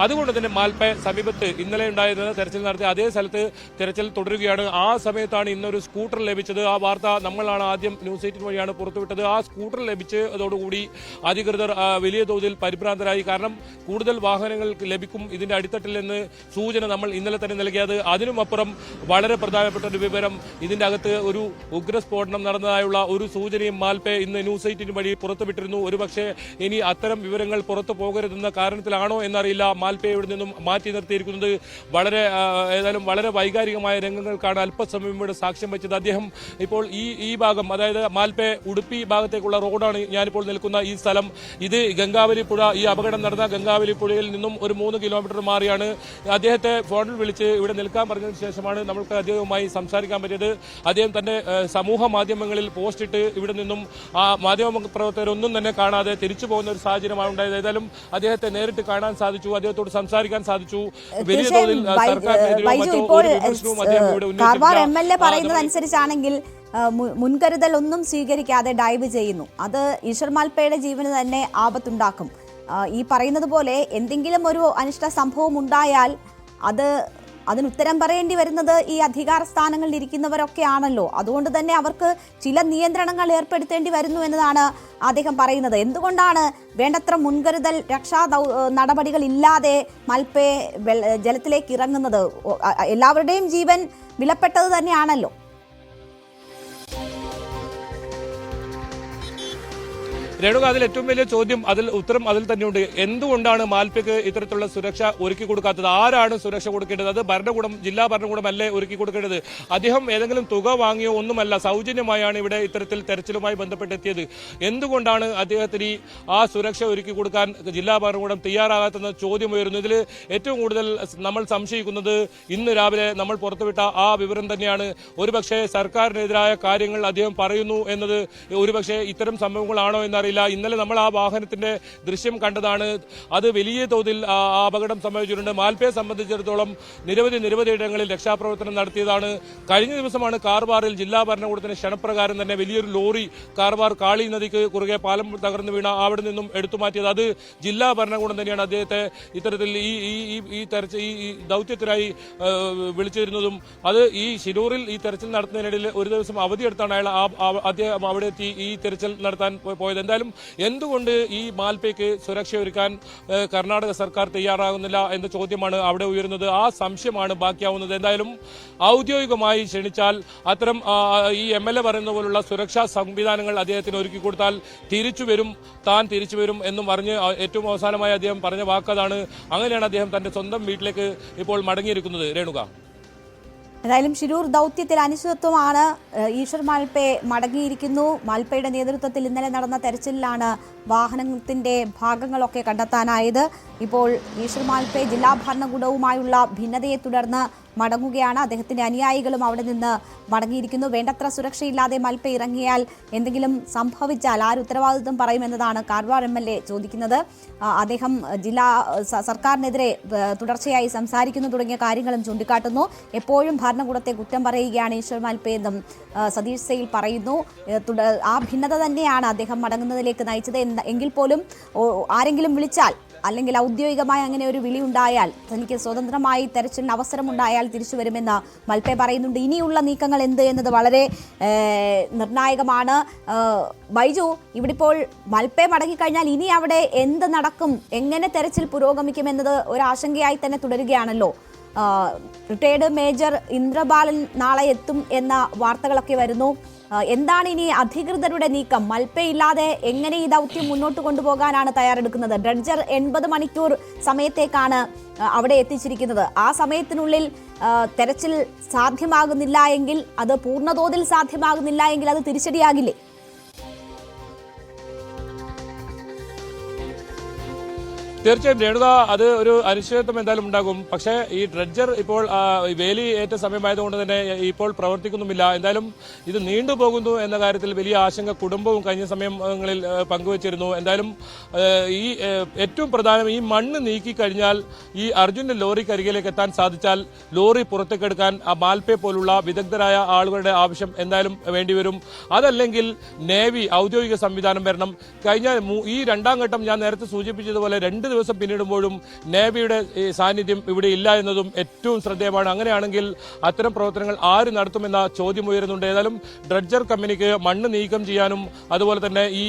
അതുകൊണ്ട് തന്നെ മാൽപ്പെ സമീപത്ത് ഇന്നലെ ഉണ്ടായിരുന്ന തെരച്ചിൽ നടത്തിയ അതേ സ്ഥലത്ത് തെരച്ചിൽ തുടരുകയാണ്. ആ സമയത്താണ് ഇന്നൊരു സ്കൂട്ടർ ലഭിച്ചത്. ആ വാർത്ത നമ്മളാണ് ആദ്യം ന്യൂസ് 18 വഴിയാണ് പുറത്തുവിട്ടത്. ആ സ്കൂട്ടർ ലഭിച്ചതോടുകൂടി അധികൃതർ വലിയ തോതിൽ പരിഭ്രാന്തരായി. കാരണം കൂടുതൽ വാഹനങ്ങൾ ലഭിക്കും ഇതിന്റെ അടിത്തട്ടിൽ നിന്ന് സൂചന നമ്മൾ ഇന്നലെ തന്നെ നൽകിയത്. അതിനുമപ്പുറം വളരെ പ്രധാനപ്പെട്ട ഒരു വിവരം, ഇതിന്റെ അകത്ത് ഒരു ഉഗ്രസ്ഫോടനം നടന്നതായുള്ള ഒരു സൂചനയും മാൽപ്പെ ഇന്ന് ന്യൂസ് 18 വഴി പുറത്തുവിട്ടിരുന്നു. ഒരുപക്ഷെ ഇനി അത്തരം വിവരങ്ങൾ പുറത്തു പോകരുതെന്ന കാരണത്തിലാണോ എന്നറിയില്ല മാൽപ്പെ ഇവിടെ നിന്നും മാറ്റി നിർത്തിയിരിക്കുന്നത്. ഏതായാലും വളരെ വൈകാരികമായ രംഗങ്ങൾക്കാണ് അല്പസമയം ഇവിടെ സാക്ഷ്യം വെച്ചത്. അദ്ദേഹം ഇപ്പോൾ ഈ ഭാഗം, അതായത് മാൽപ്പെ ഉടുപ്പി ഭാഗത്തേക്കുള്ള റോഡാണ് ഞാനിപ്പോൾ നിൽക്കുന്ന ഈ സ്ഥലം. ഇത് ഗംഗാവലി പുഴ, ഈ അപകടം നടന്ന ഗംഗാവലി പുഴയിൽ നിന്നും ഒരു 3 കിലോമീറ്റർ മാറിയാണ്. അദ്ദേഹത്തെ ഫോണിൽ വിളിച്ച് ഇവിടെ നിൽക്കാൻ പറഞ്ഞതിന് ശേഷമാണ് നമ്മൾക്ക് അദ്ദേഹവുമായി സംസാരിക്കാൻ പറ്റിയത്. അദ്ദേഹം തന്റെ സമൂഹ മാധ്യമങ്ങളിൽ പോസ്റ്റ് ഇട്ട് ഇവിടെ നിന്നും ആ മാധ്യമ പ്രവർത്തകരൊന്നും തന്നെ കാണാതെ തിരിച്ചു പോകുന്ന ഒരു സാഹചര്യമാണ് ഉണ്ടായത്. ഏതായാലും അദ്ദേഹത്തെ നേരിട്ട് കാണാൻ സാധിച്ചു, അദ്ദേഹത്തോട് സംസാരിക്കാൻ സാധിച്ചു. വലിയ തോതിൽ സർക്കാരിനെതിരെയോ മറ്റോ ഒരു വിമർശനവും അദ്ദേഹം ഇവിടെ ഉന്നയിച്ചിട്ടില്ല. മുൻകരുതൽ ഒന്നും സ്വീകരിക്കാതെ ഡൈവ് ചെയ്യുന്നു. അത് ഈശ്വർ മാൽപ്പയുടെ ജീവന് തന്നെ ആപത്തുണ്ടാക്കും. ഈ പറയുന്നത് പോലെ എന്തെങ്കിലും ഒരു അനിഷ്ട സംഭവം ഉണ്ടായാൽ അതിനുത്തരം പറയേണ്ടി വരുന്നത് ഈ അധികാര സ്ഥാനങ്ങളിൽ ഇരിക്കുന്നവരൊക്കെ ആണല്ലോ. അതുകൊണ്ട് തന്നെ അവർക്ക് ചില നിയന്ത്രണങ്ങൾ ഏർപ്പെടുത്തേണ്ടി വരുന്നു എന്നതാണ് അദ്ദേഹം പറയുന്നത്. എന്തുകൊണ്ടാണ് വേണ്ടത്ര മുൻകരുതൽ രക്ഷാ നടപടികൾ ഇല്ലാതെ മൽപ്പെ ജലത്തിലേക്ക് ഇറങ്ങുന്നത്? എല്ലാവരുടെയും ജീവൻ വിലപ്പെട്ടത് തന്നെയാണല്ലോ. രേണുക, അതിൽ ഏറ്റവും വലിയ ചോദ്യം, ഉത്തരം അതിൽ തന്നെയുണ്ട്. എന്തുകൊണ്ടാണ് മാൽപ്പയ്ക്ക് ഇത്തരത്തിലുള്ള സുരക്ഷ ഒരുക്കി കൊടുക്കാത്തത്? ആരാണ് സുരക്ഷ കൊടുക്കേണ്ടത്? അത് ഭരണകൂടം, ജില്ലാ ഭരണകൂടമല്ലേ ഒരുക്കി കൊടുക്കേണ്ടത്? അദ്ദേഹം ഏതെങ്കിലും തുക വാങ്ങിയോ ഒന്നുമല്ല, സൗജന്യമായാണ് ഇവിടെ ഇത്തരത്തിൽ തെരച്ചിലുമായി ബന്ധപ്പെട്ടെത്തിയത്. എന്തുകൊണ്ടാണ് അദ്ദേഹത്തിന് ആ സുരക്ഷ ഒരുക്കി കൊടുക്കാൻ ജില്ലാ ഭരണകൂടം തയ്യാറാകാത്തെന്ന ചോദ്യം ഉയരുന്നു. ഇതിൽ ഏറ്റവും കൂടുതൽ നമ്മൾ സംശയിക്കുന്നത് ഇന്ന് രാവിലെ നമ്മൾ പുറത്തുവിട്ട ആ വിവരം തന്നെയാണ്. ഒരുപക്ഷെ സർക്കാരിനെതിരായ കാര്യങ്ങൾ അദ്ദേഹം പറയുന്നു എന്നത് ഒരുപക്ഷെ ഇത്തരം സംഭവങ്ങളാണോ എന്നറിയില്ല. ഇന്നലെ നമ്മൾ ആ വാഹനത്തിന്റെ ദൃശ്യം കണ്ടതാണ്. അത് വലിയ തോതിൽ അപകടം സംഭവിച്ചിട്ടുണ്ട്. മാൽപ്പയെ സംബന്ധിച്ചിടത്തോളം നിരവധി ഇടങ്ങളിൽ രക്ഷാപ്രവർത്തനം നടത്തിയതാണ്. കഴിഞ്ഞ ദിവസമാണ് കാർവാറിൽ ജില്ലാ ഭരണകൂടത്തിന്റെ ക്ഷണപ്രകാരം തന്നെ വലിയൊരു ലോറി കാർവാർ കാളി നദിക്ക് കുറുകെ പാലം തകർന്നു വീണ അവിടെ നിന്നും എടുത്തുമാറ്റിയത്. അത് ജില്ലാ ഭരണകൂടം തന്നെയാണ് അദ്ദേഹത്തെ ഇത്തരത്തിൽ ഈ ദൗത്യത്തിനായി വിളിച്ചിരുന്നതും. അത് ഈ ശിരൂരിൽ ഈ തെരച്ചിൽ നടത്തുന്നതിനിടയിൽ ഒരു ദിവസം അവധിയെടുത്താണ് അയാൾ അദ്ദേഹം അവിടെ എത്തി ഈ തെരച്ചിൽ നടത്താൻ പോയത്. എന്തായാലും എന്തുകൊണ്ട് ഈ മാൽപ്പയ്ക്ക് സുരക്ഷ ഒരുക്കാൻ കർണാടക സർക്കാർ തയ്യാറാകുന്നില്ല എന്ന ചോദ്യമാണ് അവിടെ ഉയരുന്നത്. ആ സംശയമാണ് ബാക്കിയാവുന്നത്. എന്തായാലും ഔദ്യോഗികമായി ക്ഷണിച്ചാൽ അത്തരം ഈ MLA പറയുന്ന പോലുള്ള സുരക്ഷാ സംവിധാനങ്ങൾ അദ്ദേഹത്തിന് ഒരുക്കി കൊടുത്താൽ താൻ തിരിച്ചു വരും എന്നും പറഞ്ഞ് ഏറ്റവും അവസാനമായി അദ്ദേഹം പറഞ്ഞ വാക്കതാണ്. അങ്ങനെയാണ് അദ്ദേഹം തന്റെ സ്വന്തം വീട്ടിലേക്ക് ഇപ്പോൾ മടങ്ങിയിരിക്കുന്നത്. രേണുക, ഏതായാലും ശിരൂർ ദൗത്യത്തിൽ അനിശ്ചിതത്വമാണ്. ഈശ്വർ മാൽപ്പെ മടങ്ങിയിരിക്കുന്നു. മാൽപ്പയുടെ നേതൃത്വത്തിൽ ഇന്നലെ നടന്ന തെരച്ചിലിലാണ് വാഹനത്തിന്റെ ഭാഗങ്ങളൊക്കെ കണ്ടെത്താനായത്. ഇപ്പോൾ ഈശ്വർ മാൽപ്പെ ജില്ലാ ഭരണകൂടവുമായുള്ള ഭിന്നതയെ തുടർന്ന് മടങ്ങുകയാണ്. അദ്ദേഹത്തിന്റെ അനുയായികളും അവിടെ നിന്ന് മടങ്ങിയിരിക്കുന്നു. വേണ്ടത്ര സുരക്ഷയില്ലാതെ മാൽപ്പെ ഇറങ്ങിയാൽ എന്തെങ്കിലും സംഭവിച്ചാൽ ആര് ഉത്തരവാദിത്വം പറയുമെന്നതാണ് കാർവാർ MLA ചോദിക്കുന്നത്. അദ്ദേഹം സർക്കാരിനെതിരെ തുടർച്ചയായി സംസാരിക്കുന്നു തുടങ്ങിയ കാര്യങ്ങളും ചൂണ്ടിക്കാട്ടുന്നു. എപ്പോഴും ഭരണകൂടത്തെ കുറ്റം പറയുകയാണ് ഈശ്വർ മാൽപ്പെ എന്നും സതീഷ് സെയിൽ പറയുന്നു. ആ ഭിന്നത തന്നെയാണ് അദ്ദേഹം മടങ്ങുന്നതിലേക്ക് നയിച്ചത്. എങ്കിൽ പോലും ആരെങ്കിലും വിളിച്ചാൽ അല്ലെങ്കിൽ ഔദ്യോഗികമായി അങ്ങനെ ഒരു വിളി ഉണ്ടായാൽ, തനിക്ക് സ്വതന്ത്രമായി തെരച്ചിലിന് അവസരമുണ്ടായാൽ തിരിച്ചു വരുമെന്ന് മാൽപ്പെ പറയുന്നുണ്ട്. ഇനിയുള്ള നീക്കങ്ങൾ എന്ത് എന്നത് വളരെ നിർണായകമാണ്. ബൈജു, ഇവിടെ ഇപ്പോൾ മാൽപ്പെ മടങ്ങിക്കഴിഞ്ഞാൽ ഇനി അവിടെ എന്ത് നടക്കും, എങ്ങനെ തെരച്ചിൽ പുരോഗമിക്കുമെന്നത് ഒരു ആശങ്കയായി തന്നെ തുടരുകയാണല്ലോ. റിട്ടയർഡ് മേജർ ഇന്ദ്രബാലൻ നാളെ എത്തും എന്ന വാർത്തകളൊക്കെ വരുന്നു. എന്താണ് ഇനി അധികൃതരുടെ നീക്കം? മാൽപ്പെ ഇല്ലാതെ എങ്ങനെ ഈ ദൗത്യം മുന്നോട്ട് കൊണ്ടുപോകാനാണ് തയ്യാറെടുക്കുന്നത്? ഡ്രഡ്ജർ 80 മണിക്കൂർ സമയത്തേക്കാണ് അവിടെ എത്തിച്ചിരിക്കുന്നത്. ആ സമയത്തിനുള്ളിൽ തെരച്ചിൽ സാധ്യമാകുന്നില്ല എങ്കിൽ, അത് പൂർണ്ണതോതിൽ സാധ്യമാകുന്നില്ല എങ്കിൽ അത് തിരിച്ചടിയാകില്ലേ? തീർച്ചയായും രേണുക, അത് ഒരു അനിശ്ചിതത്വം എന്തായാലും ഉണ്ടാകും. പക്ഷേ ഈ ഡ്രഡ്ജർ ഇപ്പോൾ വേലി ഏറ്റ സമയമായതുകൊണ്ട് തന്നെ ഇപ്പോൾ പ്രവർത്തിക്കുന്നുമില്ല. എന്തായാലും ഇത് നീണ്ടുപോകുന്നു എന്ന കാര്യത്തിൽ വലിയ ആശങ്ക കുടുംബവും കഴിഞ്ഞ സമയങ്ങളിൽ പങ്കുവച്ചിരുന്നു. എന്തായാലും ഈ ഏറ്റവും പ്രധാനം, ഈ മണ്ണ് നീക്കി കഴിഞ്ഞാൽ ഈ അർജുന്റെ ലോറിക്കരികിലേക്ക് എത്താൻ സാധിച്ചാൽ ലോറി പുറത്തേക്കെടുക്കാൻ മാൽപ്പെ പോലുള്ള വിദഗ്ധരായ ആളുകളുടെ ആവശ്യം എന്തായാലും വേണ്ടിവരും. അതല്ലെങ്കിൽ നേവി ഔദ്യോഗിക സംവിധാനം വരണം. കഴിഞ്ഞ ഈ രണ്ടാം ഘട്ടം ഞാൻ നേരത്തെ സൂചിപ്പിച്ചതുപോലെ 2 ദിവസം പിന്നിടുമ്പോഴും നേവിയുടെ സാന്നിധ്യം ഇവിടെ ഇല്ല എന്നതും ഏറ്റവും ശ്രദ്ധേയമാണ്. അങ്ങനെയാണെങ്കിൽ അത്തരം പ്രവർത്തനങ്ങൾ ആര് നടത്തുമെന്ന ചോദ്യം ഉയരുന്നുണ്ട്. ഏതായാലും ഡ്രഡ്ജർ കമ്പനിക്ക് മണ്ണ് നീക്കം ചെയ്യാനും അതുപോലെ തന്നെ ഈ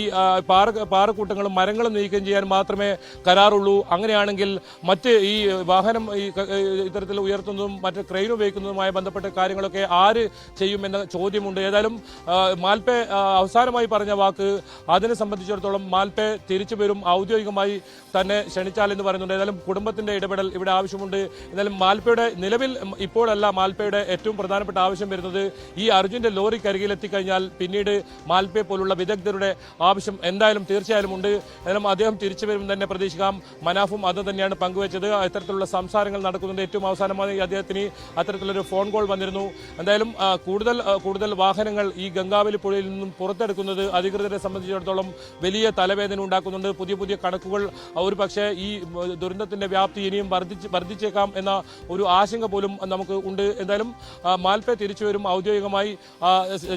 പാറക്കൂട്ടങ്ങളും മരങ്ങളും നീക്കം ചെയ്യാൻ മാത്രമേ കരാറുള്ളൂ. അങ്ങനെയാണെങ്കിൽ മറ്റ് ഈ വാഹനം ഇത്തരത്തിൽ ഉയർത്തുന്നതും മറ്റ് ക്രെയിൻ ഉപയോഗിക്കുന്നതുമായി ബന്ധപ്പെട്ട കാര്യങ്ങളൊക്കെ ആര് ചെയ്യുമെന്ന ചോദ്യമുണ്ട്. ഏതായാലും മാൽപ്പെ അവസാനമായി പറഞ്ഞ വാക്ക്, അതിനെ സംബന്ധിച്ചിടത്തോളം മാൽപ്പെ തിരിച്ചു വരും, ഔദ്യോഗികമായി തന്നെ ക്ഷണിച്ചാൽ എന്ന് പറയുന്നുണ്ട്. ഏതായാലും കുടുംബത്തിന്റെ ഇടപെടൽ ഇവിടെ ആവശ്യമുണ്ട്. എന്നാലും മാൽപ്പയുടെ നിലവിൽ ഇപ്പോഴല്ല മാൽപ്പയുടെ ഏറ്റവും പ്രധാനപ്പെട്ട ആവശ്യം വരുന്നത് ഈ അർജുന്റെ ലോറിക്കരികിൽ എത്തിക്കഴിഞ്ഞാൽ പിന്നീട് മാൽപ്പയെ പോലുള്ള വിദഗ്ധരുടെ ആവശ്യം എന്തായാലും തീർച്ചയായും ഉണ്ട്. എന്നാലും അദ്ദേഹം തിരിച്ചു വരും തന്നെ പ്രതീക്ഷിക്കാം. മനാഫും അത് തന്നെയാണ് പങ്കുവച്ചത്. ഇത്തരത്തിലുള്ള സംസാരങ്ങൾ നടക്കുന്നുണ്ട്. ഏറ്റവും അവസാനമായി അദ്ദേഹത്തിന് അത്തരത്തിലൊരു ഫോൺ കോൾ വന്നിരുന്നു. എന്തായാലും കൂടുതൽ വാഹനങ്ങൾ ഈ ഗംഗാവലി പുഴയിൽ നിന്നും പുറത്തെടുക്കുന്നത് അധികൃതരെ സംബന്ധിച്ചിടത്തോളം വലിയ തലവേദന ഉണ്ടാക്കുന്നുണ്ട്. പുതിയ കണക്കുകൾ ഒരു പക്ഷേ ഈ ദുരന്തത്തിന്റെ വ്യാപ്തി ഇനിയും വർദ്ധിച്ചേക്കാം എന്ന ഒരു ആശങ്ക പോലും നമുക്ക് ഉണ്ട്. എന്തായാലും മാൽപ്പെ തിരിച്ചു വരും, ഔദ്യോഗികമായി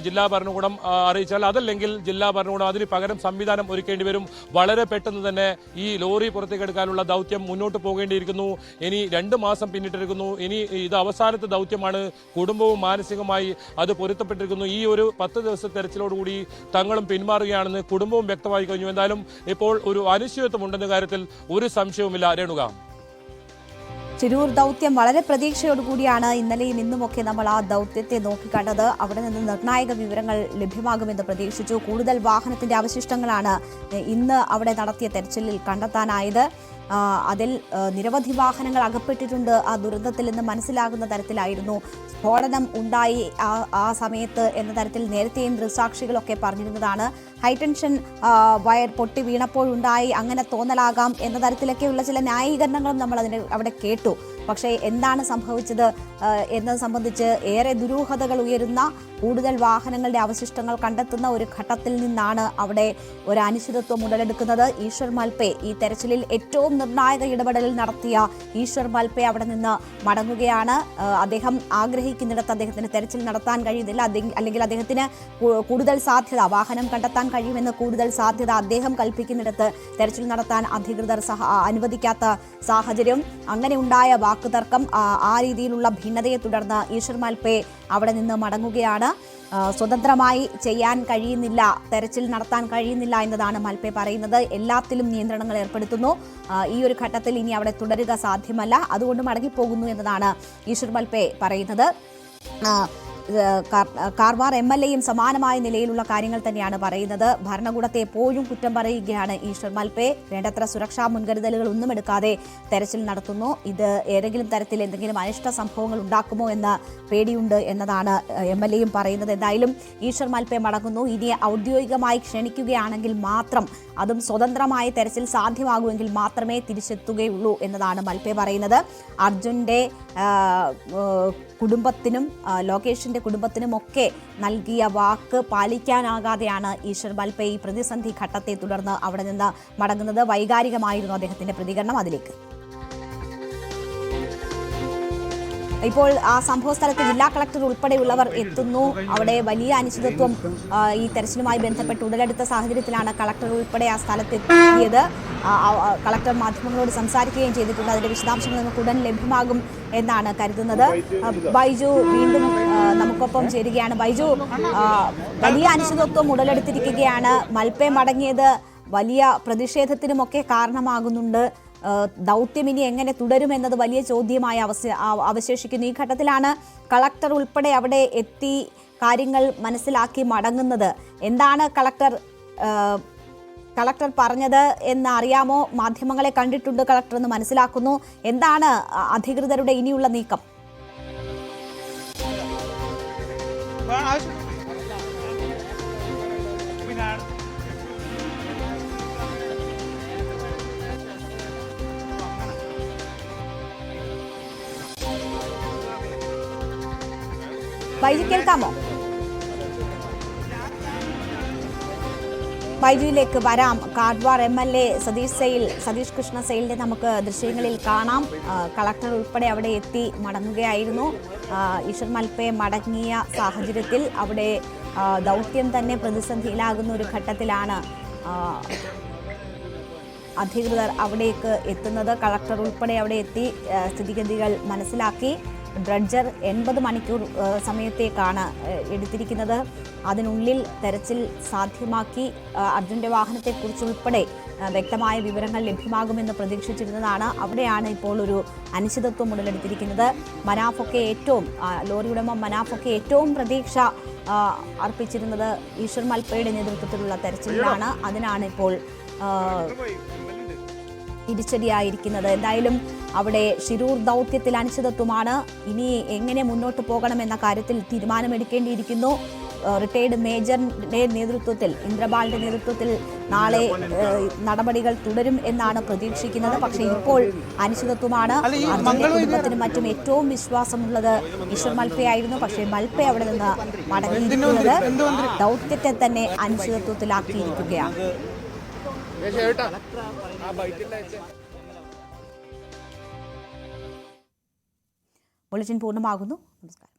ജില്ലാ ഭരണകൂടം അറിയിച്ചാൽ. അതല്ലെങ്കിൽ ജില്ലാ ഭരണകൂടം അതിന് പകരം സംവിധാനം ഒരുക്കേണ്ടി വരും. വളരെ പെട്ടെന്ന് തന്നെ ഈ ലോറി പുറത്തേക്കെടുക്കാനുള്ള ദൗത്യം മുന്നോട്ട് പോകേണ്ടിയിരിക്കുന്നു. ഇനി 2 മാസം പിന്നിട്ടിരിക്കുന്നു. ഇനി ഇത് അവസാനത്തെ ദൗത്യമാണ്. കുടുംബവും മാനസികമായി അത് പൊരുത്തപ്പെട്ടിരിക്കുന്നു. ഈ ഒരു 10 ദിവസത്തെ തെരച്ചിലോടുകൂടി തങ്ങളും പിന്മാറുകയാണെന്ന് കുടുംബവും വ്യക്തമായി കഴിഞ്ഞു. എന്തായാലും ഇപ്പോൾ ഒരു അനിശ്ചിതത്വം ഉണ്ടെന്ന കാര്യത്തിൽ ഒരു സംശയവുമില്ല. രേണുക, തിരൂർ ദൗത്യം വളരെ പ്രതീക്ഷയോടുകൂടിയാണ് ഇന്നലെയും ഇന്നുമൊക്കെ നമ്മൾ ആ ദൗത്യത്തെ നോക്കിക്കണ്ടത്. അവിടെ നിന്ന് നിർണായക വിവരങ്ങൾ ലഭ്യമാകുമെന്ന് പ്രതീക്ഷിച്ചു. കൂടുതൽ വാഹനത്തിന്റെ അവശിഷ്ടങ്ങളാണ് ഇന്ന് അവിടെ നടത്തിയ തെരച്ചിലിൽ കണ്ടെത്താനായത്. അതിൽ നിരവധി വാഹനങ്ങൾ അകപ്പെട്ടിട്ടുണ്ട്. ആ ദുരന്തത്തിൽ നിന്ന് മനസ്സിലാകുന്ന തരത്തിലായിരുന്നു സ്ഫോടനം ഉണ്ടായി ആ സമയത്ത് എന്ന തരത്തിൽ നേരത്തെയും ദൃക്സാക്ഷികളൊക്കെ പറഞ്ഞിരുന്നതാണ്. ഹൈടെൻഷൻ വയർ പൊട്ടി വീണപ്പോഴുണ്ടായി അങ്ങനെ തോന്നലാകാം എന്ന തരത്തിലൊക്കെയുള്ള ചില ന്യായീകരണങ്ങളും നമ്മൾ അവിടെ കേട്ടു. പക്ഷേ എന്താണ് സംഭവിച്ചത് എന്നത് സംബന്ധിച്ച് ഏറെ ദുരൂഹതകൾ ഉയരുന്ന കൂടുതൽ വാഹനങ്ങളുടെ അവശിഷ്ടങ്ങൾ കണ്ടെത്തുന്ന ഒരു ഘട്ടത്തിൽ നിന്നാണ് അവിടെ ഒരു അനിശ്ചിതത്വം ഉടലെടുക്കുന്നത്. ഈശ്വർ മൽപെ ഈ തെരച്ചിലിൽ ഏറ്റവും നിർണായക ഇടപെടൽ നടത്തിയ ഈശ്വർ മൽപെ അവിടെ നിന്ന് മടങ്ങുകയാണ്. അദ്ദേഹം ആഗ്രഹിക്കുന്നിടത്ത് അദ്ദേഹത്തിന് തെരച്ചിൽ നടത്താൻ കഴിയുന്നില്ല, അല്ലെങ്കിൽ അദ്ദേഹത്തിന് കൂടുതൽ സാധ്യത വാഹനം കണ്ടെത്താൻ കഴിയുമെന്ന് കൂടുതൽ സാധ്യത അദ്ദേഹം കൽപ്പിക്കുന്നിടത്ത് തെരച്ചിൽ നടത്താൻ അധികൃതർ അനുവദിക്കാത്ത സാഹചര്യം. അങ്ങനെ ഉണ്ടായ വാക്കുതർക്കം, ആ രീതിയിലുള്ള ഭിന്നതയെ തുടർന്ന് ഈശ്വർ മൽപെ അവിടെ നിന്ന് മടങ്ങുകയാണ്. സ്വതന്ത്രമായി ചെയ്യാൻ കഴിയുന്നില്ല, തെരച്ചിൽ നടത്താൻ കഴിയുന്നില്ല എന്നതാണ് മൽപെ പറയുന്നത്. എല്ലാത്തിലും നിയന്ത്രണങ്ങൾ ഏർപ്പെടുത്തുന്നു. ഈ ഒരു ഘട്ടത്തിൽ ഇനി അവിടെ തുടരുക സാധ്യമല്ല, അതുകൊണ്ട് മടങ്ങിപ്പോകുന്നു എന്നതാണ് ഈശ്വർ മൽപെ പറയുന്നത്. കാർവാർ MLAയും സമാനമായ നിലയിലുള്ള കാര്യങ്ങൾ തന്നെയാണ് പറയുന്നത്. ഭരണകൂടത്തെ എപ്പോഴും കുറ്റം പറയുകയാണ് ഈശ്വർ മൽപെ. വേണ്ടത്ര സുരക്ഷാ മുൻകരുതലുകൾ ഒന്നും എടുക്കാതെ തെരച്ചിൽ നടത്തുന്നു. ഇത് ഏതെങ്കിലും തരത്തിൽ എന്തെങ്കിലും അനിഷ്ട സംഭവങ്ങൾ ഉണ്ടാക്കുമോ എന്ന പേടിയുണ്ട് എന്നതാണ് MLAയും പറയുന്നത്. എന്തായാലും ഈശ്വർ മൽപെ മടങ്ങുന്നു. ഇനി ഔദ്യോഗികമായി ക്ഷണിക്കുകയാണെങ്കിൽ മാത്രം, അതും സ്വതന്ത്രമായ തെരച്ചിൽ സാധ്യമാകുമെങ്കിൽ മാത്രമേ തിരിച്ചെത്തുകയുള്ളൂ എന്നതാണ് മൽപെ പറയുന്നത്. അർജുന്റെ കുടുംബത്തിനും ലോകേഷിന്റെ കുടുംബത്തിനുമൊക്കെ നൽകിയ വാക്ക് പാലിക്കാനാകാതെയാണ് ഈശ്വർ മൽപെ ഈ പ്രതിസന്ധി ഘട്ടത്തെ തുടർന്ന് അവിടെ നിന്ന് മടങ്ങുന്നത്. വൈകാരികമായിരുന്നു അദ്ദേഹത്തിന്റെ പ്രതികരണം. അതിലേക്ക് ഇപ്പോൾ ആ സംഭവ സ്ഥലത്ത് ജില്ലാ കളക്ടർ ഉൾപ്പെടെയുള്ളവർ എത്തുന്നു. അവിടെ വലിയ അനിശ്ചിതത്വം ഈ തെരച്ചിലുമായി ബന്ധപ്പെട്ട് ഉടലെടുത്ത സാഹചര്യത്തിലാണ് കളക്ടർ ഉൾപ്പെടെ ആ സ്ഥലത്തെത്തിയത്. കളക്ടർ മാധ്യമങ്ങളോട് സംസാരിക്കുകയും ചെയ്തിട്ടുണ്ട്. അതിന്റെ വിശദാംശങ്ങൾ നമുക്ക് ഉടൻ ലഭ്യമാകും എന്നാണ് കരുതുന്നത്. ബൈജു വീണ്ടും നമുക്കൊപ്പം ചേരുകയാണ്. ബൈജു, വലിയ അനിശ്ചിതത്വം ഉടലെടുത്തിരിക്കുകയാണ്. മൽപെ മടങ്ങിയത് വലിയ പ്രതിഷേധത്തിനുമൊക്കെ കാരണമാകുന്നുണ്ട്. ദൗത്യം ഇനി എങ്ങനെ തുടരുമെന്നത് വലിയ ചോദ്യമായി അവശേഷിക്കുന്നു. ഈ ഘട്ടത്തിലാണ് കളക്ടർ ഉൾപ്പെടെ അവിടെ എത്തി കാര്യങ്ങൾ മനസ്സിലാക്കി മടങ്ങുന്നത്. എന്താണ് കളക്ടർ പറഞ്ഞത് എന്ന് അറിയാമോ? മാധ്യമങ്ങളെ കണ്ടിട്ടുണ്ട് കളക്ടർ എന്ന് മനസ്സിലാക്കുന്നു. എന്താണ് അധികൃതരുടെ ഇനിയുള്ള നീക്കം? ബൈജു, കേൾക്കാമോ? ബൈജുവിലേക്ക് വരാം. കാർവാർ MLA സതീഷ് കൃഷ്ണ സെയിലിന്റെ നമുക്ക് ദൃശ്യങ്ങളിൽ കാണാം. കളക്ടർ ഉൾപ്പെടെ അവിടെ എത്തി മടങ്ങുകയായിരുന്നു. ഈശ്വർ മൽപെ മടങ്ങിയ സാഹചര്യത്തിൽ അവിടെ ദൗത്യം തന്നെ പ്രതിസന്ധിയിലാകുന്ന ഒരു ഘട്ടത്തിലാണ് അധികൃതർ അവിടേക്ക് എത്തുന്നത്. കളക്ടർ ഉൾപ്പെടെ അവിടെ എത്തി സ്ഥിതിഗതികൾ മനസ്സിലാക്കി. ഡ്രഡ്ജർ 80 മണിക്കൂർ സമയത്തേക്കാണ് എടുത്തിരിക്കുന്നത്. അതിനുള്ളിൽ തെരച്ചിൽ സാധ്യമാക്കി. അർജുൻ്റെ വാഹനത്തെക്കുറിച്ചുൾപ്പെടെ വ്യക്തമായ വിവരങ്ങൾ ലഭ്യമാകുമെന്ന് പ്രതീക്ഷിച്ചിരുന്നതാണ്. അവിടെയാണ് ഇപ്പോൾ ഒരു അനിശ്ചിതത്വം ഉടലെടുത്തിരിക്കുന്നത്. ലോറി ഉടമ മനാഫൊക്കെ ഏറ്റവും പ്രതീക്ഷ അർപ്പിച്ചിരുന്നത് ഈശ്വർ മൽപയുടെ നേതൃത്വത്തിലുള്ള തെരച്ചിലാണ്. അതിനാണ് ഇപ്പോൾ തിരിച്ചടിയായിരിക്കുന്നത്. എന്തായാലും അവിടെ ഷിരൂർ ദൗത്യത്തിൽ അനിശ്ചിതത്വമാണ്. ഇനി എങ്ങനെ മുന്നോട്ട് പോകണമെന്ന കാര്യത്തിൽ തീരുമാനമെടുക്കേണ്ടിയിരിക്കുന്നു. റിട്ടയർഡ് മേജറിന്റെ നേതൃത്വത്തിൽ, ഇന്ദ്രപാലിന്റെ നേതൃത്വത്തിൽ നാളെ നടപടികൾ തുടരും എന്നാണ് പ്രതീക്ഷിക്കുന്നത്. പക്ഷേ ഇപ്പോൾ അനിശ്ചിതത്വമാണ്. അർജുന്റെ കുടുംബത്തിനും മറ്റും ഏറ്റവും വിശ്വാസമുള്ളത് ഈശ്വർ മൽപെ ആയിരുന്നു. പക്ഷേ മൽപെ അവിടെ നിന്ന് മടങ്ങിയിരിക്കുന്നത് ദൗത്യത്തെ തന്നെ അനിശ്ചിതത്വത്തിലാക്കിയിരിക്കുകയാണ്. ബുള്ളറ്റിൻ പൂർണ്ണമാകുന്നു. നമസ്കാരം.